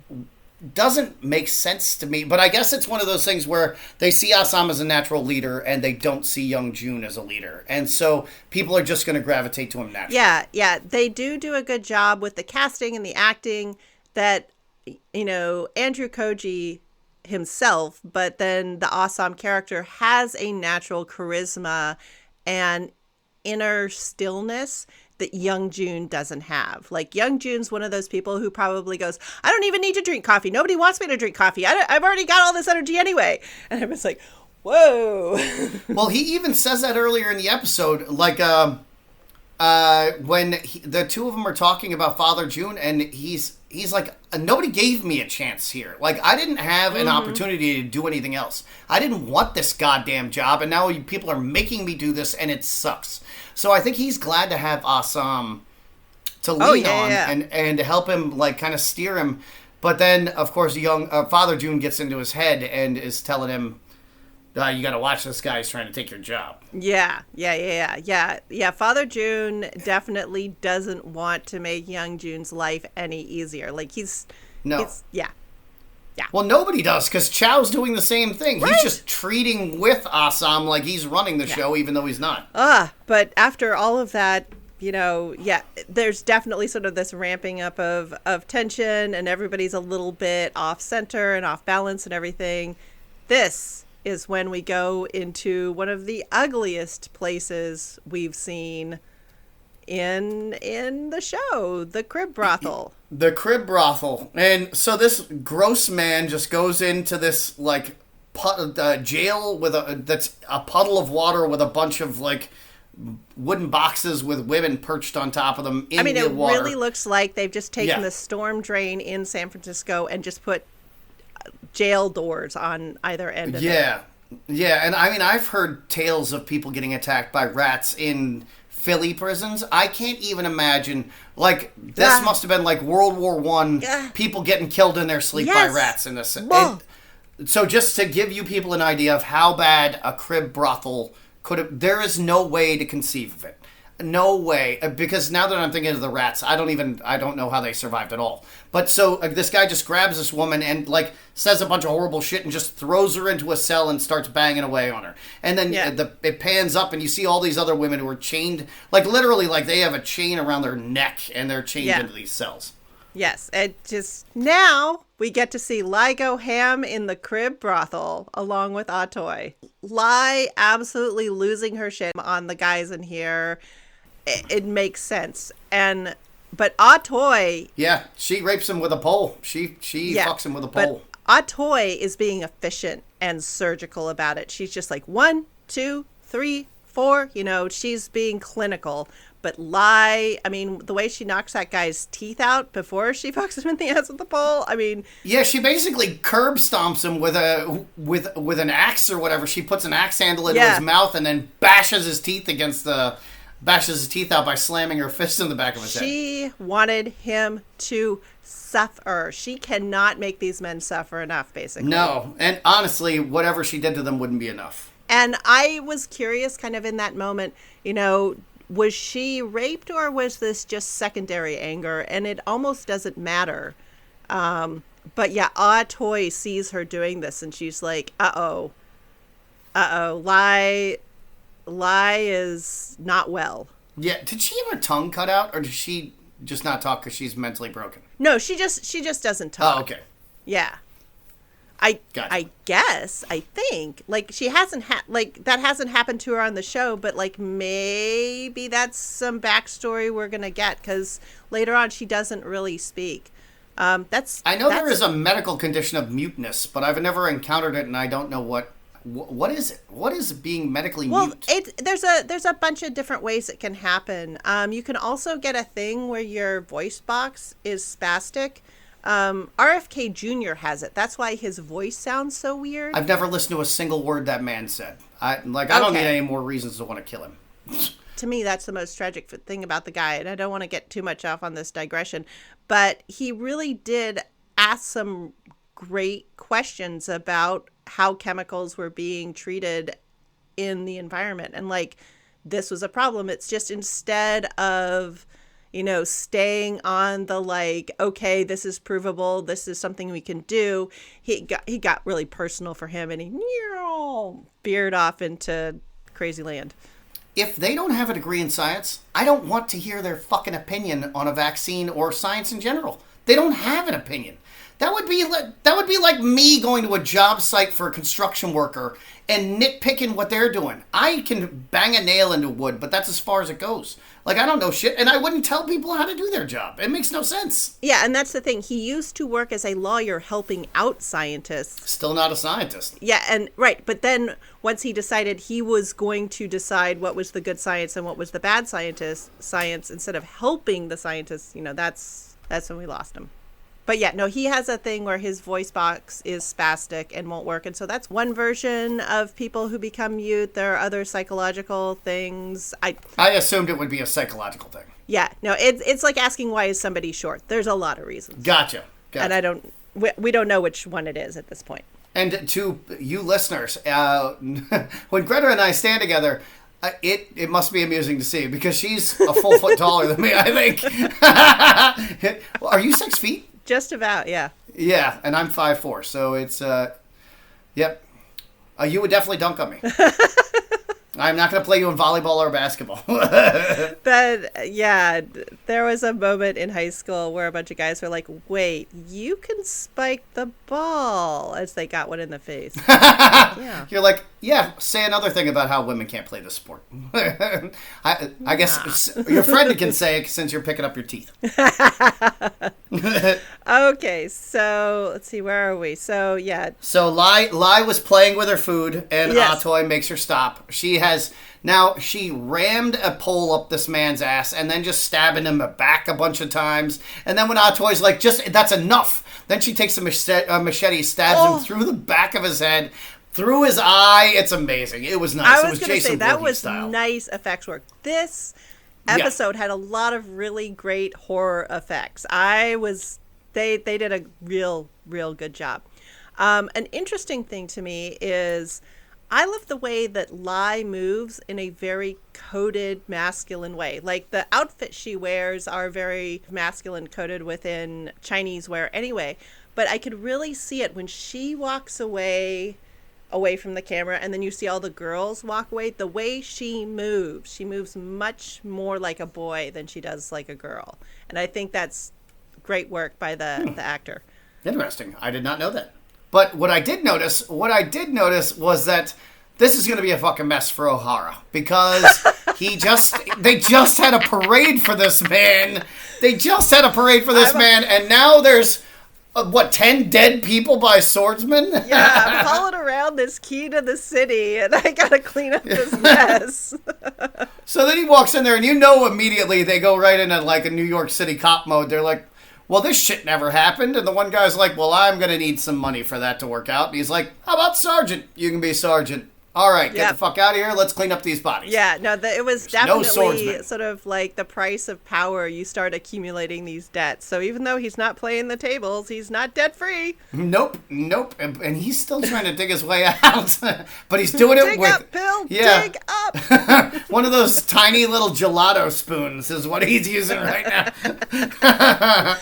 Doesn't make sense to me, but I guess it's one of those things where they see Ah Sahm as a natural leader and they don't see Young Jun as a leader, and so people are just going to gravitate to him naturally. Yeah, they do a good job with the casting and the acting that, Andrew Koji himself, but then the Ah Sahm character has a natural charisma and inner stillness that Young Jun doesn't have. Like, Young Jun's one of those people who probably goes, I don't even need to drink coffee. Nobody wants me to drink coffee. I've already got all this energy anyway. And I was like, whoa. Well, he even says that earlier in the episode, like when the two of them are talking about Father June, and he's like, nobody gave me a chance here. Like, I didn't have an opportunity to do anything else. I didn't want this goddamn job, and now people are making me do this, and it sucks. So I think he's glad to have Ah Sahm to lean on and to help him, like, kind of steer him. But then, of course, Father June gets into his head and is telling him, you got to watch this guy. He's trying to take your job. Yeah. Father June definitely doesn't want to make Young Jun's life any easier. Like, Well, nobody does, because Chow's doing the same thing. Right? He's just treating with Ah Sahm like he's running the show, even though he's not. But after all of that, there's definitely sort of this ramping up of tension, and everybody's a little bit off center and off balance and everything. This is when we go into one of the ugliest places we've seen in the show, the crib brothel. The crib brothel. And so this gross man just goes into this, like, jail that's a puddle of water with a bunch of, like, wooden boxes with women perched on top of them in the water. It really looks like they've just taken the storm drain in San Francisco and just put jail doors on either end of it. Yeah, and I mean, I've heard tales of people getting attacked by rats in Philly prisons. I can't even imagine. Like, this must have been like World War I, people getting killed in their sleep by rats in this. So just to give you people an idea of how bad a crib brothel could have, there is no way to conceive of it. No way. Because now that I'm thinking of the rats, I don't know how they survived at all. But so this guy just grabs this woman and, like, says a bunch of horrible shit and just throws her into a cell and starts banging away on her. And then it pans up and you see all these other women who are chained, like, literally, like, they have a chain around their neck and they're chained into these cells. Yes, it just, now we get to see Lai go ham in the crib brothel along with Atoy. Lai absolutely losing her shit on the guys in here. It makes sense. But Atoy... Yeah, she rapes him with a pole. She fucks him with a pole. But Atoy is being efficient and surgical about it. She's just like, 1, 2, 3, 4. She's being clinical. But Lai, I mean, the way she knocks that guy's teeth out before she fucks him in the ass with the pole, I mean... Yeah, she basically curb stomps him with an axe or whatever. She puts an axe handle into his mouth and then bashes his teeth against the bashes his teeth out by slamming her fist in the back of his head. She wanted him to suffer. She cannot make these men suffer enough, basically. No, and honestly, whatever she did to them wouldn't be enough. And I was curious kind of in that moment, was she raped or was this just secondary anger? And it almost doesn't matter. But yeah, Ah Toy sees her doing this and she's like, uh-oh, Lai is not well. Yeah, did she have her tongue cut out, or did she just not talk because she's mentally broken? No, she just doesn't talk. Oh, okay. Yeah. Gotcha. I think, like, she hasn't that hasn't happened to her on the show, but like maybe that's some backstory we're gonna get, because later on she doesn't really speak. I know there is a medical condition of muteness, but I've never encountered it, and I don't know what is it. What is being medically mute? There's a bunch of different ways it can happen. You can also get a thing where your voice box is spastic. RFK Jr. has it. That's why his voice sounds so weird. I've never listened to a single word that man said. I don't need any more reasons to want to kill him. To me, that's the most tragic thing about the guy, and I don't want to get too much off on this digression, but he really did ask some great questions about how chemicals were being treated in the environment, and like this was a problem. It's just instead of staying on the like, okay, this is provable, this is something we can do, he got really personal for him, and he veered off into crazy land. If they don't have a degree in science, I don't want to hear their fucking opinion on a vaccine or science in general. They don't have an opinion. That would be like me going to a job site for a construction worker and nitpicking what they're doing. I can bang a nail into wood, but that's as far as it goes. Like, I don't know shit, and I wouldn't tell people how to do their job. It makes no sense. Yeah, and that's the thing. He used to work as a lawyer helping out scientists. Still not a scientist. Yeah, and right. But then once he decided he was going to decide what was the good science and what was the bad science, instead of helping the scientists, that's when we lost him. But yeah, no, he has a thing where his voice box is spastic and won't work. And so that's one version of people who become mute. There are other psychological things. I assumed it would be a psychological thing. Yeah, no, it's like asking why is somebody short. There's a lot of reasons. Gotcha. And we don't know which one it is at this point. And to you listeners, when Greta and I stand together, it must be amusing to see, because she's a full foot taller than me, I think. Are you 6 feet? Just about, yeah. Yeah, and I'm 5'4", so it's, yep. You would definitely dunk on me. I'm not going to play you in volleyball or basketball. But, yeah, there was a moment in high school where a bunch of guys were like, wait, you can spike the ball, as they got one in the face. Yeah. You're like, yeah, say another thing about how women can't play this sport. I guess your friend can say it since you're picking up your teeth. Okay, so let's see, where are we? So, yeah. So Lai was playing with her food, and Yes. Atoy makes her stop. She rammed a pole up this man's ass and then just stabbing him back a bunch of times. And then when Atoy's like, that's enough. Then she takes a machete, stabs him through the back of his head, through his eye. It's amazing. It was nice. I was going to say, that was style. Nice effects work. This episode had a lot of really great horror effects. They did a real good job. An interesting thing to me is I love the way that Lai moves in a very coded masculine way. Like, the outfits she wears are very masculine, coded within Chinese wear anyway. But I could really see it when she walks away from the camera, and then you see all the girls walk away. The way she moves much more like a boy than she does like a girl. And I think that's great work by the actor. Interesting. I did not know that. But what I did notice was that this is going to be a fucking mess for O'Hara, because they just had a parade for this man. And now there's 10 dead people by swordsmen? Yeah, I'm hauling around this key to the city, and I gotta clean up this mess. So then he walks in there, and immediately they go right into like a New York City cop mode. They're like, well, this shit never happened. And the one guy's like, well, I'm going to need some money for that to work out. And he's like, how about sergeant? You can be sergeant. All right, get Yep. the fuck out of here. Let's clean up these bodies. Yeah, no, it was There's no definitely swordsman. sort of like the price of power. You start accumulating these debts. So even though he's not playing the tables, he's not debt free. Nope. And he's still trying to dig his way out. But he's doing it Dig with... up, Bill. Yeah. Dig up. One of those tiny little gelato spoons is what he's using right now.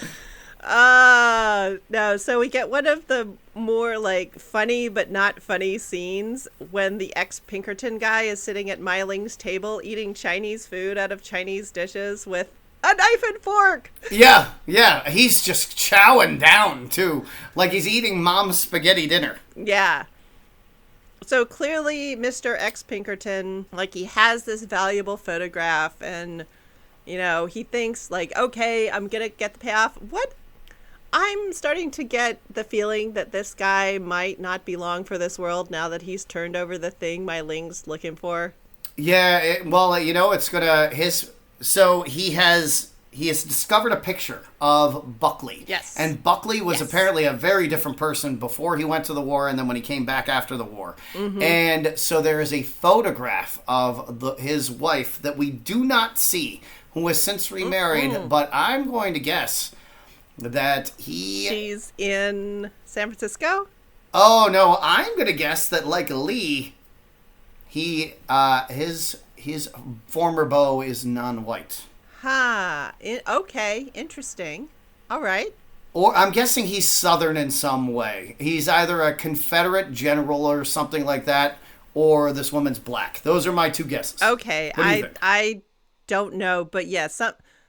No. So we get one of the more like funny but not funny scenes when the ex-Pinkerton guy is sitting at Mai Ling's table eating Chinese food out of Chinese dishes with a knife and fork. Yeah. He's just chowing down, too. Like he's eating mom's spaghetti dinner. Yeah. So clearly, Mr. Ex-Pinkerton, like, he has this valuable photograph and, you know, he thinks, like, okay, I'm going to get the payoff. What? I'm starting to get the feeling that this guy might not be long for this world now that he's turned over the thing Mai Ling's looking for. Yeah, it's going to... So he has discovered a picture of Buckley. Yes. And Buckley was apparently a very different person before he went to the war and then when he came back after the war. Mm-hmm. And so there is a photograph of his wife that we do not see, who has since remarried, but I'm going to guess that she's in San Francisco? Oh, no, I'm going to guess that like Lee, his former beau is non-white. Okay, interesting. All right. Or I'm guessing he's Southern in some way. He's either a Confederate general or something like that, or this woman's black. Those are my two guesses. Okay, I don't know, but yeah,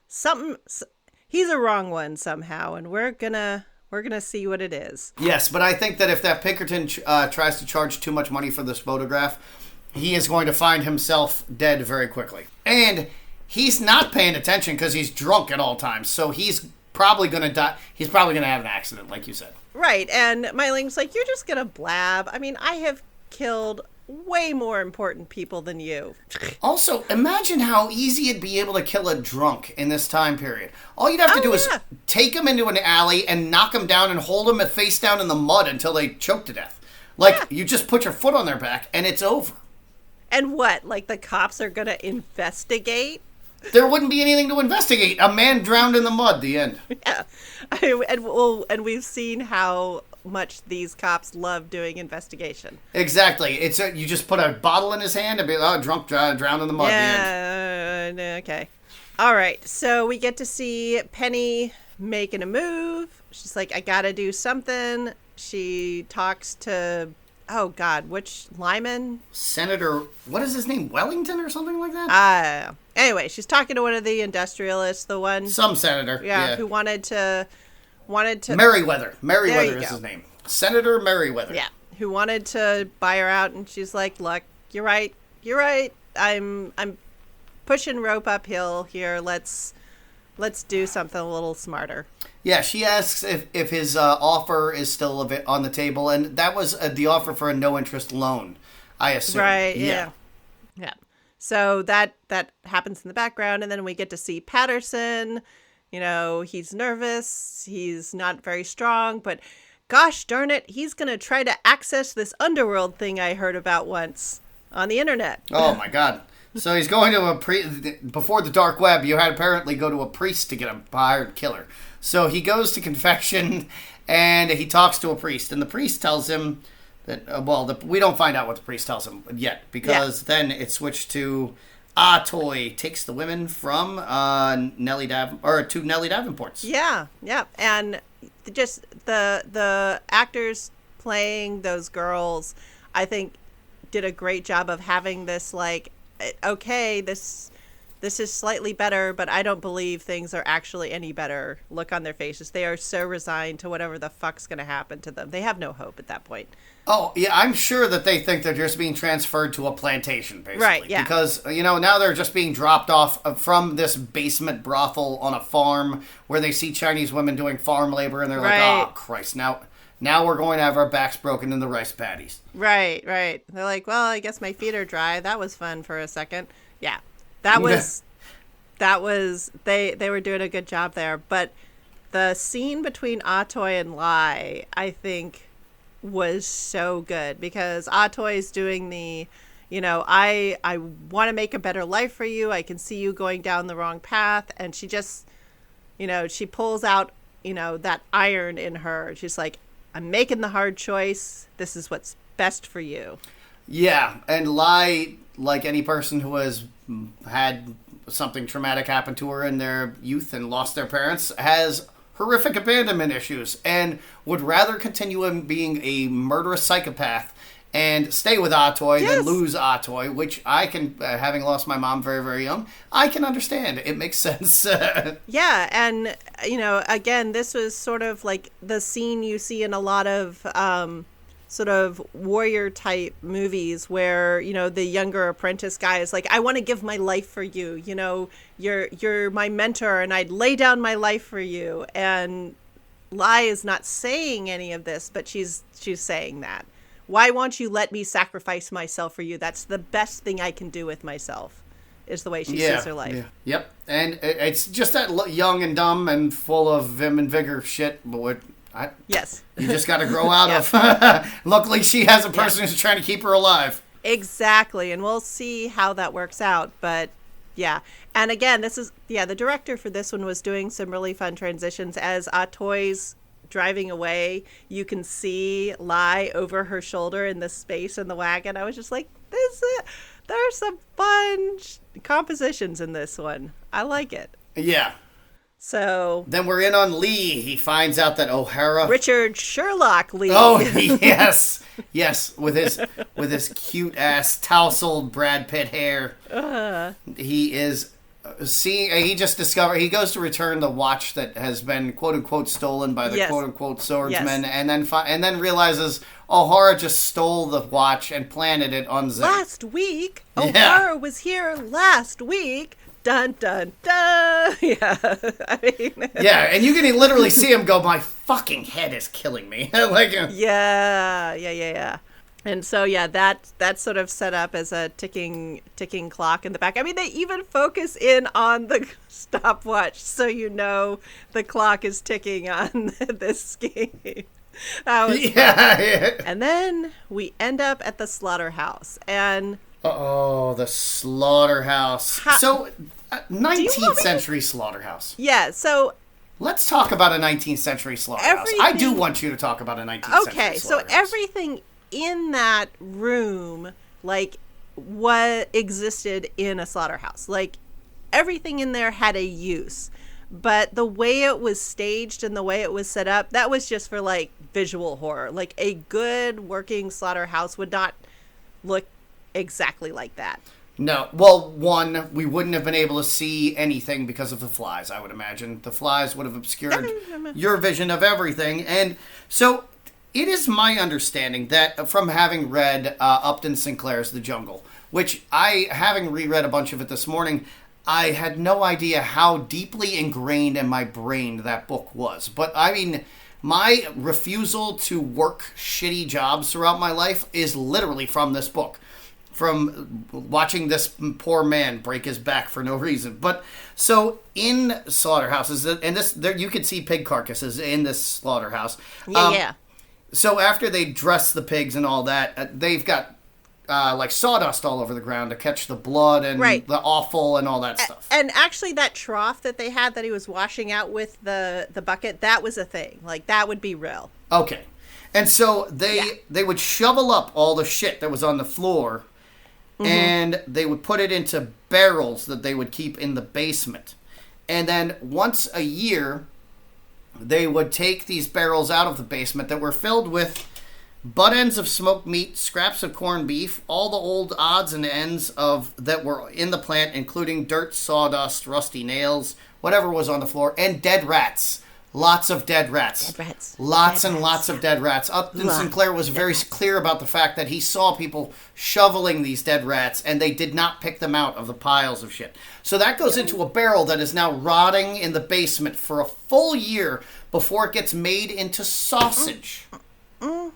something. He's a wrong one somehow, and we're gonna see what it is. Yes, but I think that if that Pinkerton tries to charge too much money for this photograph, he is going to find himself dead very quickly. And he's not paying attention because he's drunk at all times. So he's probably going to die. He's probably going to have an accident, like you said. Right. And Mai Ling's like, you're just going to blab. I mean, I have killed way more important people than you. Also, imagine how easy it'd be able to kill a drunk in this time period. All you'd have to do is take him into an alley and knock him down and hold him face down in the mud until they choke to death. Like, you just put your foot on their back and it's over. And what? Like the cops are going to investigate? There wouldn't be anything to investigate. A man drowned in the mud, the end. Yeah. And we've seen how much these cops love doing investigation. Exactly. It's you just put a bottle in his hand and be drunk, drowned in the mud, the end. Okay. All right. So we get to see Penny making a move. She's like, I got to do something. She talks to... Oh, God, which Lyman? Senator, what is his name? Wellington or something like that? Anyway, she's talking to one of the industrialists, the one... Some senator. Yeah. Who wanted to... Merriweather. Merriweather is his name. Senator Merriweather. Yeah, who wanted to buy her out, and she's like, look, you're right. I'm pushing rope uphill here. Let's do something a little smarter. Yeah, she asks if his offer is still on the table, and that was the offer for a no-interest loan, I assume. Right, yeah. So that happens in the background, and then we get to see Patterson. You know, he's nervous, he's not very strong, but gosh darn it, he's going to try to access this underworld thing I heard about once on the internet. Oh, my God. So he's going to before the dark web, you had apparently go to a priest to get a hired killer. So he goes to confection and he talks to a priest. And the priest tells him that, we don't find out what the priest tells him yet. Because then it switched to Toy takes the women from Nellie Davenport's. Yeah. And just the actors playing those girls, I think, did a great job of having this, like, okay, this is slightly better, but I don't believe things are actually any better look on their faces. They are so resigned to whatever the fuck's going to happen to them. They have no hope at that point. Oh, yeah, I'm sure that they think they're just being transferred to a plantation, basically. Right, yeah. Because, now they're just being dropped off from this basement brothel on a farm where they see Chinese women doing farm labor, and they're like, oh, Christ, now we're going to have our backs broken in the rice paddies. Right. They're like, well, I guess my feet are dry. That was fun for a second. Yeah. That was they were doing a good job there. But the scene between Toy and Lai, I think, was so good because Atoy's doing the, I want to make a better life for you. I can see you going down the wrong path. And she just, she pulls out, that iron in her. She's like, I'm making the hard choice. This is what's best for you. Yeah. And Lai, like any person who has had something traumatic happen to her in their youth and lost their parents, has horrific abandonment issues and would rather continue being a murderous psychopath and stay with Atoy than lose Atoy, which I can, having lost my mom very, very young, I can understand. It makes sense. Yeah, and, again, this was sort of like the scene you see in a lot of sort of warrior-type movies where, the younger apprentice guy is like, I want to give my life for you, you're my mentor, and I'd lay down my life for you. And Lai is not saying any of this, but she's saying that. Why won't you let me sacrifice myself for you? That's the best thing I can do with myself, is the way she sees her life. Yeah. Yep. And it's just that young and dumb and full of vim and vigor shit. But yes. You just got to grow out of. Luckily, she has a person who's trying to keep her alive. Exactly. And we'll see how that works out. But yeah. And again, the director for this one was doing some really fun transitions. As Atoy's driving away, you can see Lai over her shoulder in the space in the wagon. I was just like, there's some fun compositions in this one. I like it. Yeah. So then we're in on Lee. He finds out that O'Hara, Richard Sherlock Lee. Oh yes, with his cute ass tousled Brad Pitt hair. He is seeing. He just discovered. He goes to return the watch that has been quote unquote stolen by the quote unquote swordsman, and then realizes O'Hara just stole the watch and planted it on Zing. Last week, O'Hara was here last week. Dun, dun, dun. Yeah. I mean. Yeah, and you can literally see him go, my fucking head is killing me. Yeah. And so, that's sort of set up as a ticking clock in the back. I mean, they even focus in on the stopwatch so the clock is ticking on this scheme. That was fun. And then we end up at the slaughterhouse. And the slaughterhouse. 19th century slaughterhouse. Yeah, so let's talk about a 19th century slaughterhouse. I do want you to talk about a 19th century slaughterhouse. Okay, so everything in that room, like, what existed in a slaughterhouse. Like, everything in there had a use. But the way it was staged and the way it was set up, that was just for, like, visual horror. Like, a good working slaughterhouse would not look exactly like that. No. Well, one, we wouldn't have been able to see anything because of the flies, I would imagine. The flies would have obscured your vision of everything. And so it is my understanding that from having read Upton Sinclair's The Jungle, which having reread a bunch of it this morning, I had no idea how deeply ingrained in my brain that book was. But, I mean, my refusal to work shitty jobs throughout my life is literally from this book. From watching this poor man break his back for no reason. But so in slaughterhouses, and there you could see pig carcasses in this slaughterhouse. Yeah. So after they dress the pigs and all that, they've got like sawdust all over the ground to catch the blood and the offal and all that stuff. And actually, that trough that they had that he was washing out with the bucket, that was a thing. Like, that would be real. Okay, and so they would shovel up all the shit that was on the floor. Mm-hmm. And they would put it into barrels that they would keep in the basement. And then once a year, they would take these barrels out of the basement that were filled with butt ends of smoked meat, scraps of corned beef, all the old odds and ends that were in the plant, including dirt, sawdust, rusty nails, whatever was on the floor, and dead rats. Lots of dead rats. Lots of dead rats. Upton Sinclair was very clear about the fact that he saw people shoveling these dead rats, and they did not pick them out of the piles of shit. So that goes into a barrel that is now rotting in the basement for a full year before it gets made into sausage in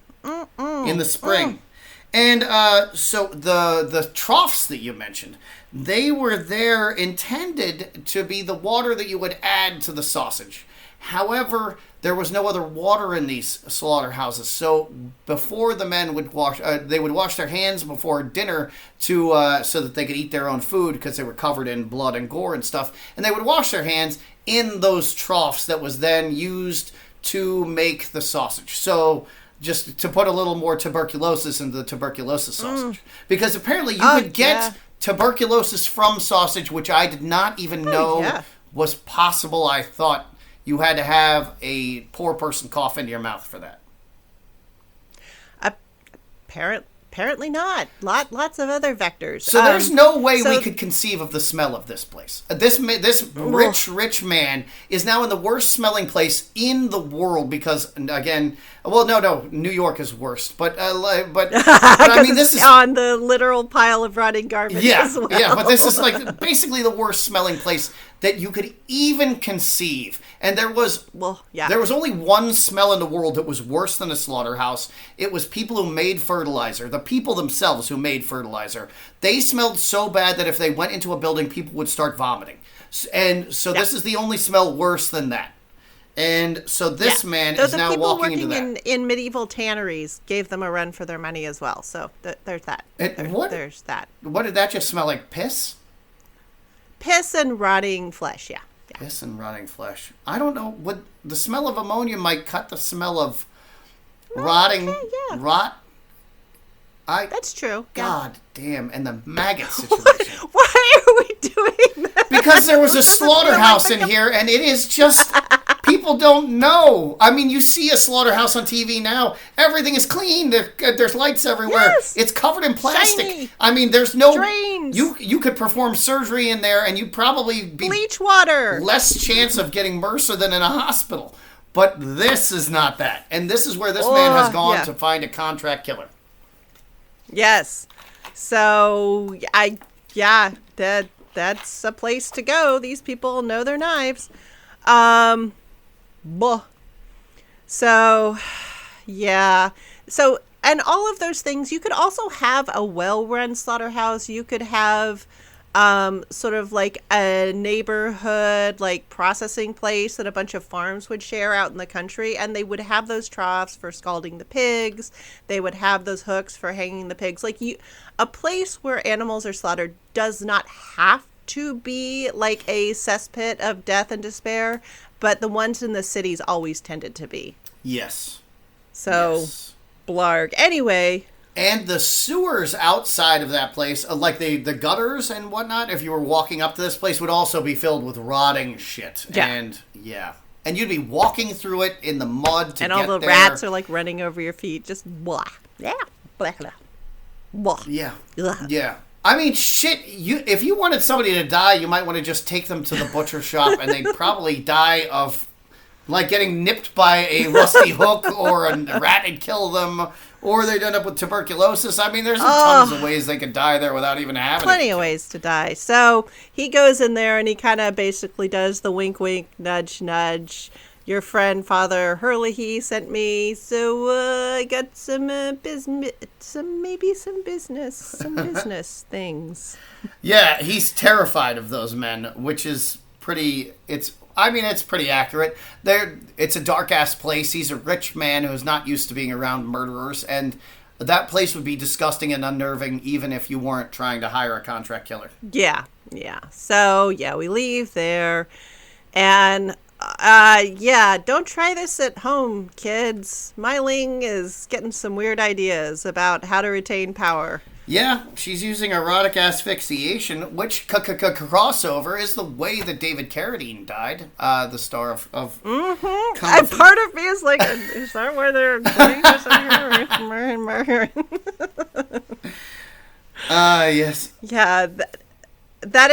the spring. And so the troughs that you mentioned, they were there intended to be the water that you would add to the sausage. However, there was no other water in these slaughterhouses. So before the men would wash, they would wash their hands before dinner so that they could eat their own food because they were covered in blood and gore and stuff. And they would wash their hands in those troughs that was then used to make the sausage. So just to put a little more tuberculosis into the tuberculosis sausage. Because apparently you could get tuberculosis from sausage, which I did not even know was possible. I thought you had to have a poor person cough into your mouth for that. Apparently not. Lots of other vectors. So there's no way we could conceive of the smell of this place. This rich man is now in the worst smelling place in the world because, again, well, no, New York is worst. But I mean, this is on the literal pile of rotting garbage. As well. Yeah, but this is like basically the worst smelling place that you could even conceive. And there was only one smell in the world that was worse than a slaughterhouse. It was people who made fertilizer, the people themselves who made fertilizer. They smelled so bad that if they went into a building, people would start vomiting. And so this is the only smell worse than that. And so this man is now walking into that. The people working in medieval tanneries gave them a run for their money as well. So there's that. There's that. What did that just smell like? Piss? Piss and rotting flesh, yeah. Piss and rotting flesh. I don't know. Would the smell of ammonia might cut the smell of rotting rot? That's true. God damn. And the maggot situation. Why are we doing that? Because there was a slaughterhouse in here, and it is just... People don't know. I mean, you see a slaughterhouse on TV now. Everything is clean. There's lights everywhere. Yes. It's covered in plastic. Shiny. I mean, there's no... Drains. You could perform surgery in there, and you'd probably be... Bleach water. Less chance of getting MRSA than in a hospital. But this is not that. And this is where this man has gone to find a contract killer. Yes. So, that's a place to go. These people know their knives. So, yeah. So, and all of those things, you could also have a well-run slaughterhouse. You could have sort of like a neighborhood, like processing place that a bunch of farms would share out in the country. And they would have those troughs for scalding the pigs. They would have those hooks for hanging the pigs. Like a place where animals are slaughtered does not have to be like a cesspit of death and despair, but the ones in the cities always tended to be. Yes. So, blarg. Anyway. And the sewers outside of that place, like the gutters and whatnot, if you were walking up to this place, would also be filled with rotting shit. Yeah. And you'd be walking through it in the mud to get there. And all the rats are like running over your feet, just blah. Yeah. Blah, blah. Blah. Yeah. Ugh. Yeah. I mean, shit, if you wanted somebody to die, you might want to just take them to the butcher shop, and they'd probably die of, like, getting nipped by a rusty hook, or a rat would kill them, or they'd end up with tuberculosis. I mean, there's tons of ways they could die there without even having plenty of ways to die. So he goes in there, and he kind of basically does the wink, wink, nudge, nudge. Your friend Father Hurley sent me, so I got some business things. Yeah, he's terrified of those men, which is pretty. It's pretty accurate. It's a dark ass place. He's a rich man who's not used to being around murderers, and that place would be disgusting and unnerving, even if you weren't trying to hire a contract killer. Yeah. So we leave there, and. Don't try this at home, kids. Mai Ling is getting some weird ideas about how to retain power. Yeah, she's using erotic asphyxiation, which crossover is the way that David Carradine died, the star of mm-hmm. And part of me is like, is that where they're doing this? Yes. Yeah, that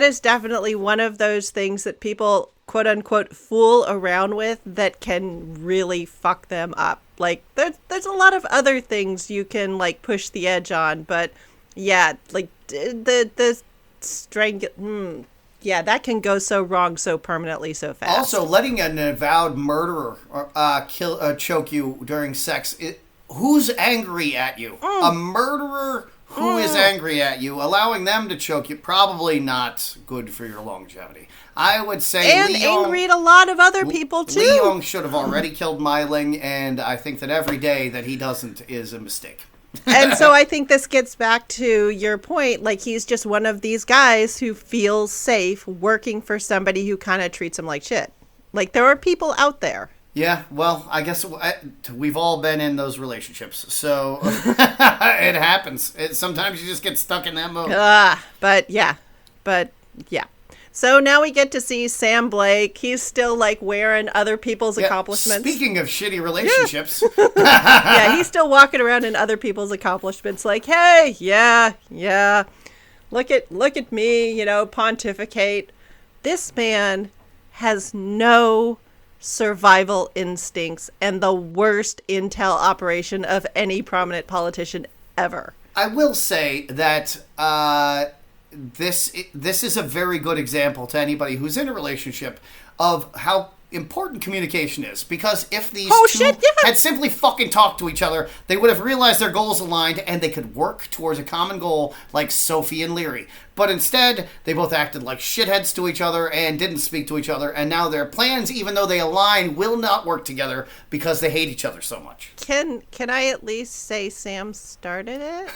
is definitely one of those things that people quote unquote fool around with that can really fuck them up. Like there's a lot of other things you can like push the edge on, but yeah, like the that can go so wrong so permanently so fast. Also, letting an avowed murderer choke you during sex, who's angry at you? A murderer who is angry at you, allowing them to choke you, probably not good for your longevity. I would say and angry at a lot of other people too. Lee Young should have already killed Mai Ling, and I think that every day that he doesn't is a mistake. And so I think this gets back to your point. Like, he's just one of these guys who feels safe working for somebody who kind of treats him like shit. Like, there are people out there. Yeah, well, I guess we've all been in those relationships, so it happens. Sometimes you just get stuck in that mode. But yeah. So now we get to see Sam Blake. He's still like wearing other people's accomplishments. Speaking of shitty relationships. Yeah, he's still walking around in other people's accomplishments like, hey, yeah. Look at me, pontificate. This man has no survival instincts and the worst intel operation of any prominent politician ever. I will say that this is a very good example to anybody who's in a relationship of how important communication is, because if these had simply fucking talked to each other, they would have realized their goals aligned and they could work towards a common goal like Sophie and Leary. But instead, they both acted like shitheads to each other and didn't speak to each other, and now their plans, even though they align, will not work together because they hate each other so much. Can I at least say Sam started it?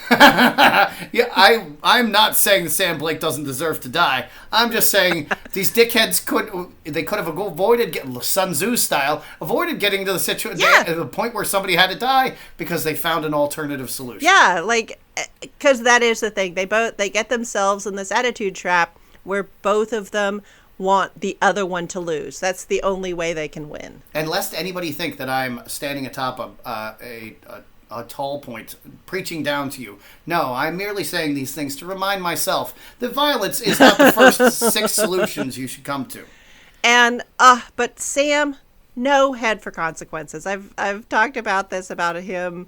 Yeah, I'm not saying that Sam Blake doesn't deserve to die. I'm just saying these dickheads could have avoided, Sun Tzu style, avoided getting to the point where somebody had to die because they found an alternative solution. Yeah, like, because that is the thing. They get themselves in this attitude trap where both of them want the other one to lose. That's the only way they can win. And lest anybody think that I'm standing atop of a tall point, preaching down to you. No, I'm merely saying these things to remind myself that violence is not the first 6 solutions you should come to. And but Sam, no head for consequences. I've talked about this about him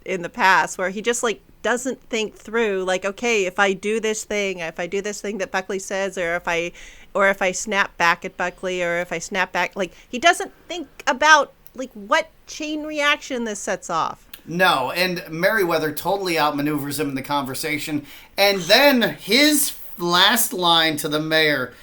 in the past, where he just like doesn't think through, like, okay, if I do this thing that Buckley says, or if I snap back at Buckley, or if I snap back, like, he doesn't think about like what chain reaction this sets off. No, and Merriweather totally outmaneuvers him in the conversation. And then his last line to the mayor,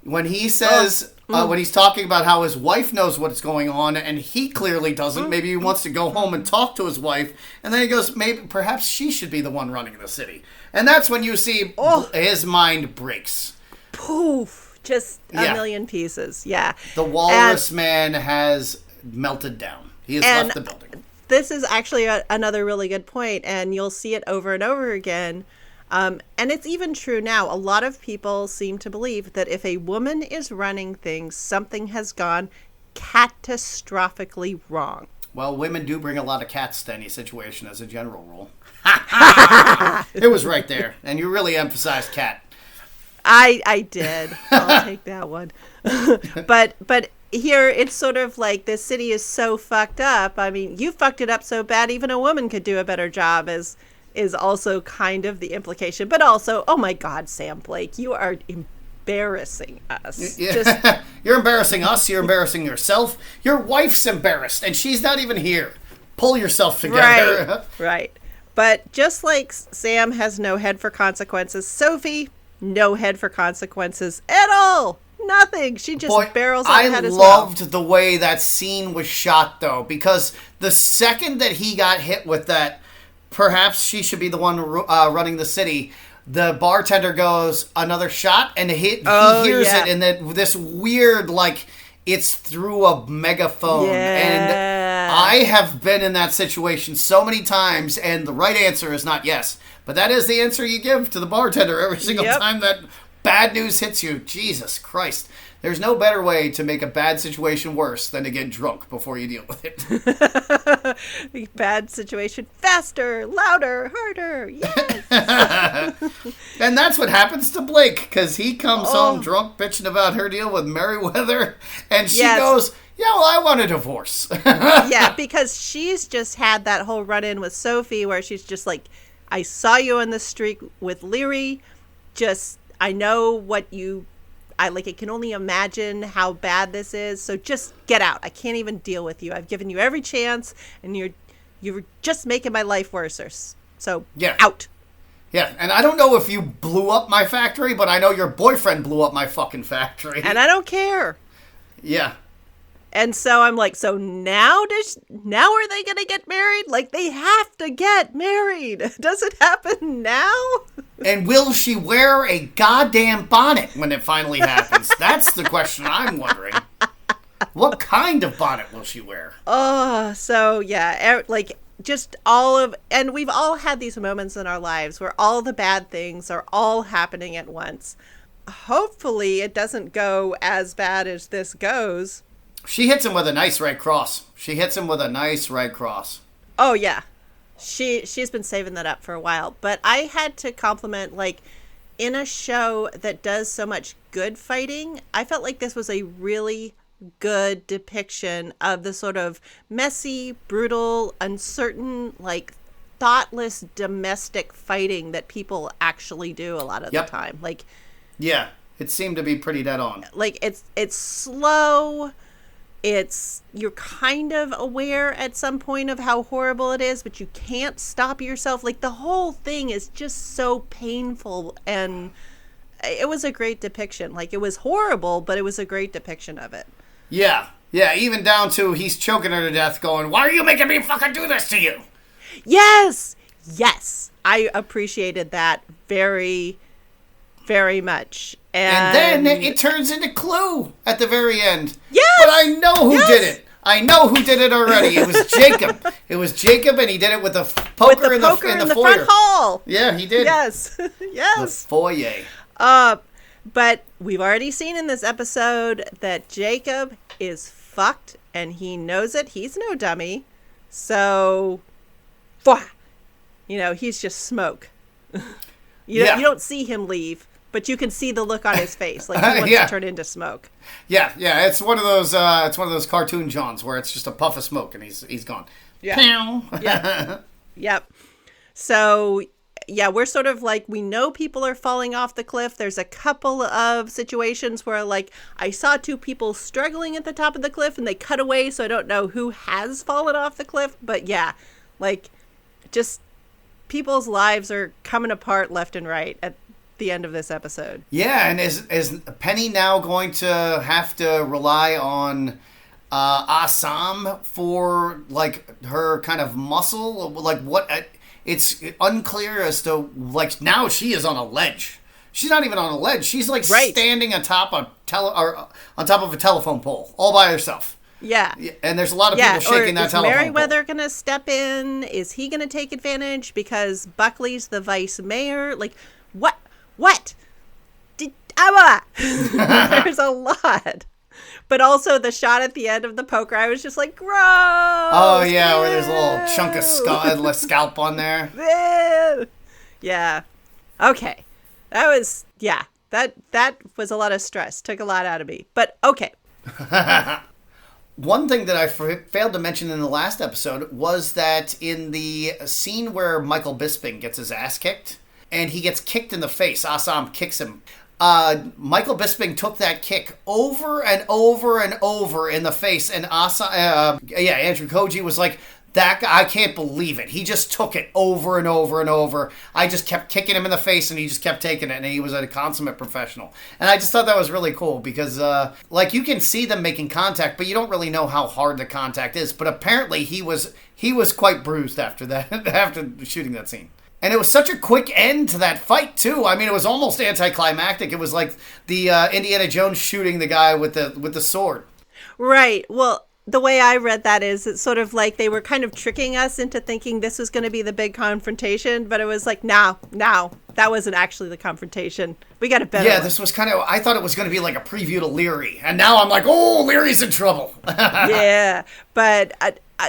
when he says, when he's talking about how his wife knows what's going on and he clearly doesn't, maybe he wants to go home and talk to his wife, and then he goes, perhaps she should be the one running the city. And that's when you see his mind breaks. Poof, just a million pieces. Yeah. The walrus man has melted down. He has left the building. This is actually another really good point, and you'll see it over and over again. And it's even true now. A lot of people seem to believe that if a woman is running things, something has gone catastrophically wrong. Well, women do bring a lot of cats to any situation as a general rule. It was right there. And you really emphasized cat. I did. I'll take that one. But here it's sort of like this city is so fucked up. I mean, you fucked it up so bad even a woman could do a better job, is also kind of the implication. But also, oh my God, Sam Blake, you are embarrassing us. Yeah. You're embarrassing us. You're embarrassing yourself. Your wife's embarrassed, and she's not even here. Pull yourself together. Right. But just like Sam has no head for consequences, Sophie, no head for consequences at all. Nothing. She just barrels on ahead as well. I loved the way that scene was shot, though, because the second that he got hit with that, perhaps she should be the one running the city, the bartender goes, another shot, and he hears it in this weird, like, it's through a megaphone. Yeah. And I have been in that situation so many times, and the right answer is not yes. But that is the answer you give to the bartender every single time that bad news hits you. Jesus Christ. There's no better way to make a bad situation worse than to get drunk before you deal with it. Bad situation faster, louder, harder. Yes. And that's what happens to Blake, because he comes home drunk, bitching about her deal with Merriweather, and she goes, yeah, well, I want a divorce. Yeah, because she's just had that whole run-in with Sophie where she's just like, I saw you on the street with Leary. I know what I can only imagine how bad this is. So just get out. I can't even deal with you. I've given you every chance, and you're just making my life worse. So, Yeah. out. Yeah, and I don't know if you blew up my factory, but I know your boyfriend blew up my fucking factory. And I don't care. Yeah. And so I'm like, so now are they going to get married? Like, they have to get married. Does it happen now? And will she wear a goddamn bonnet when it finally happens? That's the question I'm wondering. What kind of bonnet will she wear? Oh, so yeah, like just and we've all had these moments in our lives where all the bad things are all happening at once. Hopefully it doesn't go as bad as this goes. She hits him with a nice right cross. Oh yeah. She's been saving that up for a while. But I had to compliment, like, in a show that does so much good fighting, I felt like this was a really good depiction of the sort of messy, brutal, uncertain, like, thoughtless domestic fighting that people actually do a lot of the time. Like, yeah, it seemed to be pretty dead on. Like, it's slow. You're kind of aware at some point of how horrible it is, but you can't stop yourself. Like, the whole thing is just so painful, and it was a great depiction. Like, it was horrible, but it was a great depiction of it. Yeah, even down to he's choking her to death going, why are you making me fucking do this to you? Yes! I appreciated that very, very much. And then it turns into Clue at the very end. Yes! But I know who did it. I know who did it already. It was Jacob. And he did it with the poker, in the foyer. Front hall. Yeah, he did. Yes. The foyer. But we've already seen in this episode that Jacob is fucked, and he knows it. He's no dummy. So, he's just smoke. You don't see him leave. But you can see the look on his face, like he wants to turn into smoke. Yeah, it's one of those. It's one of those cartoon Johns where it's just a puff of smoke and he's gone. Yeah. Yep. So yeah, we're sort of like, we know people are falling off the cliff. There's a couple of situations where, like, I saw two people struggling at the top of the cliff and they cut away, so I don't know who has fallen off the cliff. But yeah, like, just people's lives are coming apart left and right at the end of this episode. Yeah, and is Penny now going to have to rely on Ah Sahm for, like, her kind of muscle? Like, what? It's unclear as to, like, now she is on a ledge. She's not even on a ledge. She's like standing on top of a telephone pole all by herself. Yeah. And there's a lot of people shaking that telephone pole. Is Merriweather going to step in? Is he going to take advantage because Buckley's the vice mayor? Like, what? There's a lot. But also the shot at the end of the poker, I was just like, gross. Oh, yeah, where there's a little chunk of scalp on there. Yeah. Okay. That was a lot of stress. Took a lot out of me. But okay. One thing that I failed to mention in the last episode was that in the scene where Michael Bisping gets his ass kicked, and he gets kicked in the face, Ah Sahm kicks him. Michael Bisping took that kick over and over and over in the face, and Andrew Koji was like, that guy, I can't believe it. He just took it over and over and over. I just kept kicking him in the face, and he just kept taking it, and he was a consummate professional. And I just thought that was really cool, because, you can see them making contact, but you don't really know how hard the contact is. But apparently he was quite bruised after that, after shooting that scene. And it was such a quick end to that fight, too. I mean, it was almost anticlimactic. It was like the Indiana Jones shooting the guy with the sword. Right. Well, the way I read that is it's sort of like they were kind of tricking us into thinking this was going to be the big confrontation. But it was like, no, that wasn't actually the confrontation. We got a better one. This was kind of, I thought it was going to be like a preview to Leary. And now I'm like, oh, Leary's in trouble. Yeah. But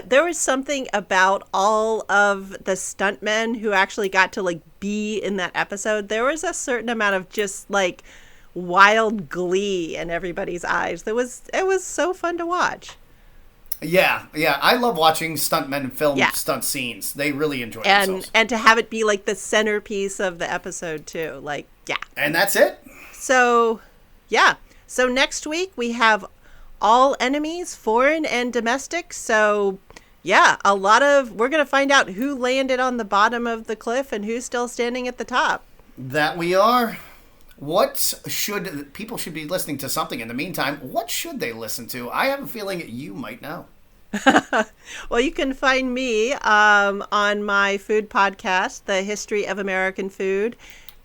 there was something about all of the stuntmen who actually got to, like, be in that episode. There was a certain amount of just, like, wild glee in everybody's eyes. It was so fun to watch. Yeah. I love watching stuntmen film stunt scenes. They really enjoy themselves. And to have it be, like, the centerpiece of the episode, too. Like, yeah. And that's it. So, yeah. So next week we have all enemies, foreign and domestic. So yeah, we're going to find out who landed on the bottom of the cliff and who's still standing at the top. That we are. People should be listening to something in the meantime? What should they listen to? I have a feeling you might know. Well, you can find me on my food podcast, The History of American Food.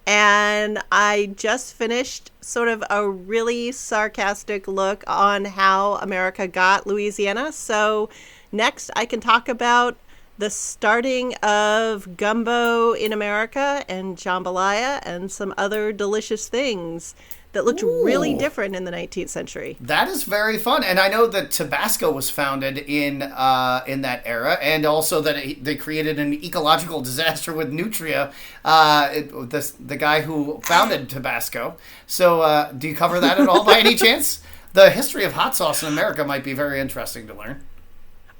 And I just finished sort of a really sarcastic look on how America got Louisiana. So next I can talk about the starting of gumbo in America and jambalaya and some other delicious things that looked really different in the 19th century. That is very fun. And I know that Tabasco was founded in that era, and also that they created an ecological disaster with Nutria, the guy who founded Tabasco. So do you cover that at all by any chance? The history of hot sauce in America might be very interesting to learn.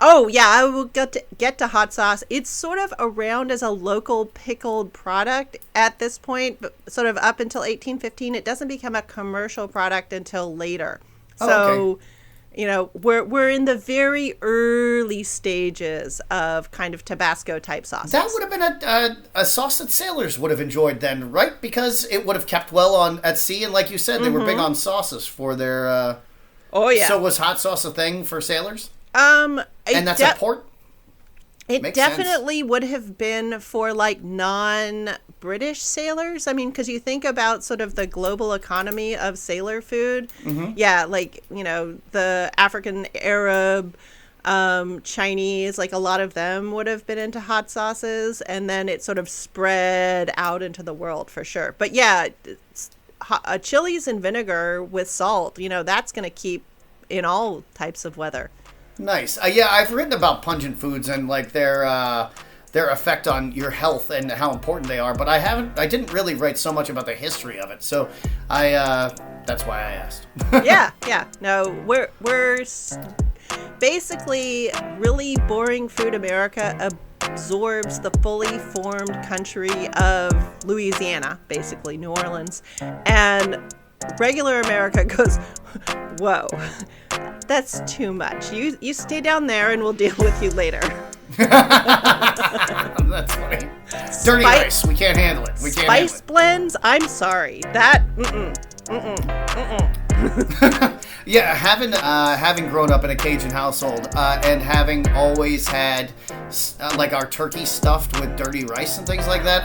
Oh, yeah, I will get to hot sauce. It's sort of around as a local pickled product at this point, but sort of up until 1815. It doesn't become a commercial product until later. So, okay. We're in the very early stages of kind of Tabasco type sauces. That would have been a sauce that sailors would have enjoyed then, right? Because it would have kept well on at sea, and like you said, they were big on sauces for their... oh, yeah. So was hot sauce a thing for sailors? And that's a port? It definitely would have been for like non-British sailors. I mean, because you think about sort of the global economy of sailor food. Mm-hmm. Yeah, like, the African, Arab, Chinese, like a lot of them would have been into hot sauces. And then it sort of spread out into the world for sure. But yeah, chilies and vinegar with salt, that's going to keep in all types of weather. Nice. Yeah, I've written about pungent foods and like their effect on your health and how important they are, but I didn't really write so much about the history of it. So that's why I asked. Yeah. No, we're basically really boring food. America absorbs the fully formed country of Louisiana, basically New Orleans, and regular America goes, whoa, that's too much. You stay down there and we'll deal with you later. That's funny. Dirty rice. We can't handle it. Spice blends. I'm sorry. That. Yeah, having grown up in a Cajun household and having always had like our turkey stuffed with dirty rice and things like that,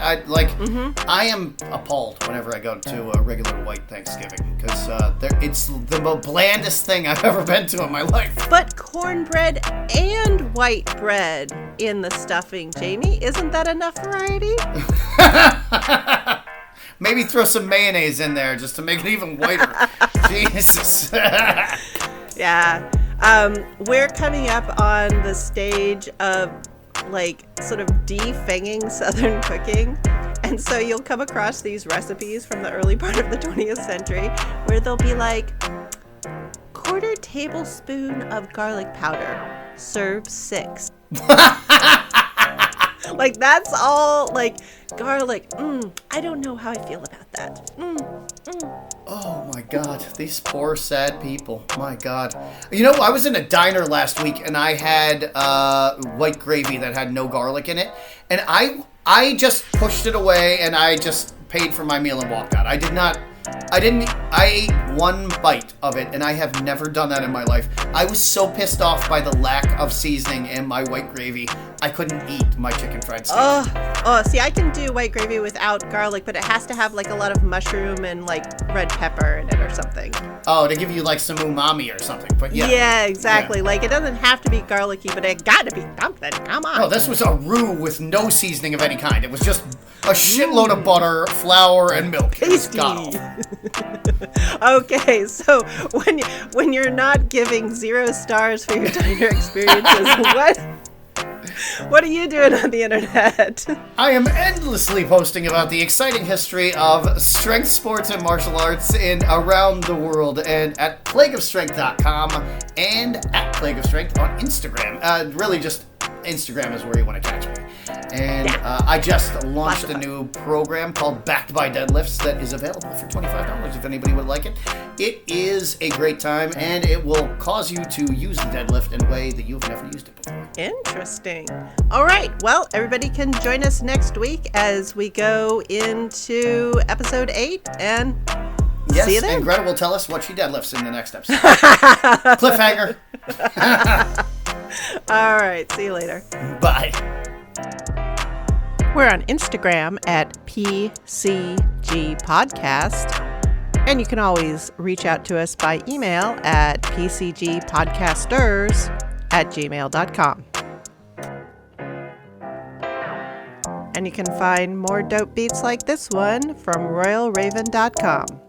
I am appalled whenever I go to a regular white Thanksgiving because it's the blandest thing I've ever been to in my life. But cornbread and white bread in the stuffing, Jamie, isn't that enough variety? Maybe throw some mayonnaise in there just to make it even whiter. Jesus. Yeah. We're coming up on the stage of like sort of defanging Southern cooking. And so you'll come across these recipes from the early part of the 20th century where they'll be like, 1/4 tablespoon of garlic powder, serve 6. Like, that's all, like, garlic. I don't know how I feel about that. Oh, my God. These poor, sad people. My God. I was in a diner last week, and I had white gravy that had no garlic in it. And I just pushed it away, and I just paid for my meal and walked out. I ate one bite of it, and I have never done that in my life. I was so pissed off by the lack of seasoning in my white gravy, I couldn't eat my chicken fried steak. See, I can do white gravy without garlic, but it has to have like a lot of mushroom and like red pepper in it or something. Oh, to give you like some umami or something, but yeah. Yeah, exactly. Yeah. Like, it doesn't have to be garlicky, but it got to be something. Come on. Oh, this was a roux with no seasoning of any kind. It was just a shitload of butter, flour, and milk. It was god-awful. Okay, so when you're not giving 0 stars for your diner experiences, what are you doing on the internet? I am endlessly posting about the exciting history of strength sports and martial arts around the world, and at plagueofstrength.com and at plagueofstrength on Instagram. Really just Instagram is where you want to catch me. And I just launched a new program called Backed by Deadlifts that is available for $25 if anybody would like it. It is a great time, and it will cause you to use the deadlift in a way that you've never used it before. Interesting. All right. Well, everybody can join us next week as we go into episode 8 and see you then. And Greta will tell us what she deadlifts in the next episode. Cliffhanger. All right. See you later. Bye. We're on Instagram at PCG Podcast. And you can always reach out to us by email at pcgpodcasters@gmail.com. And you can find more dope beats like this one from royalraven.com.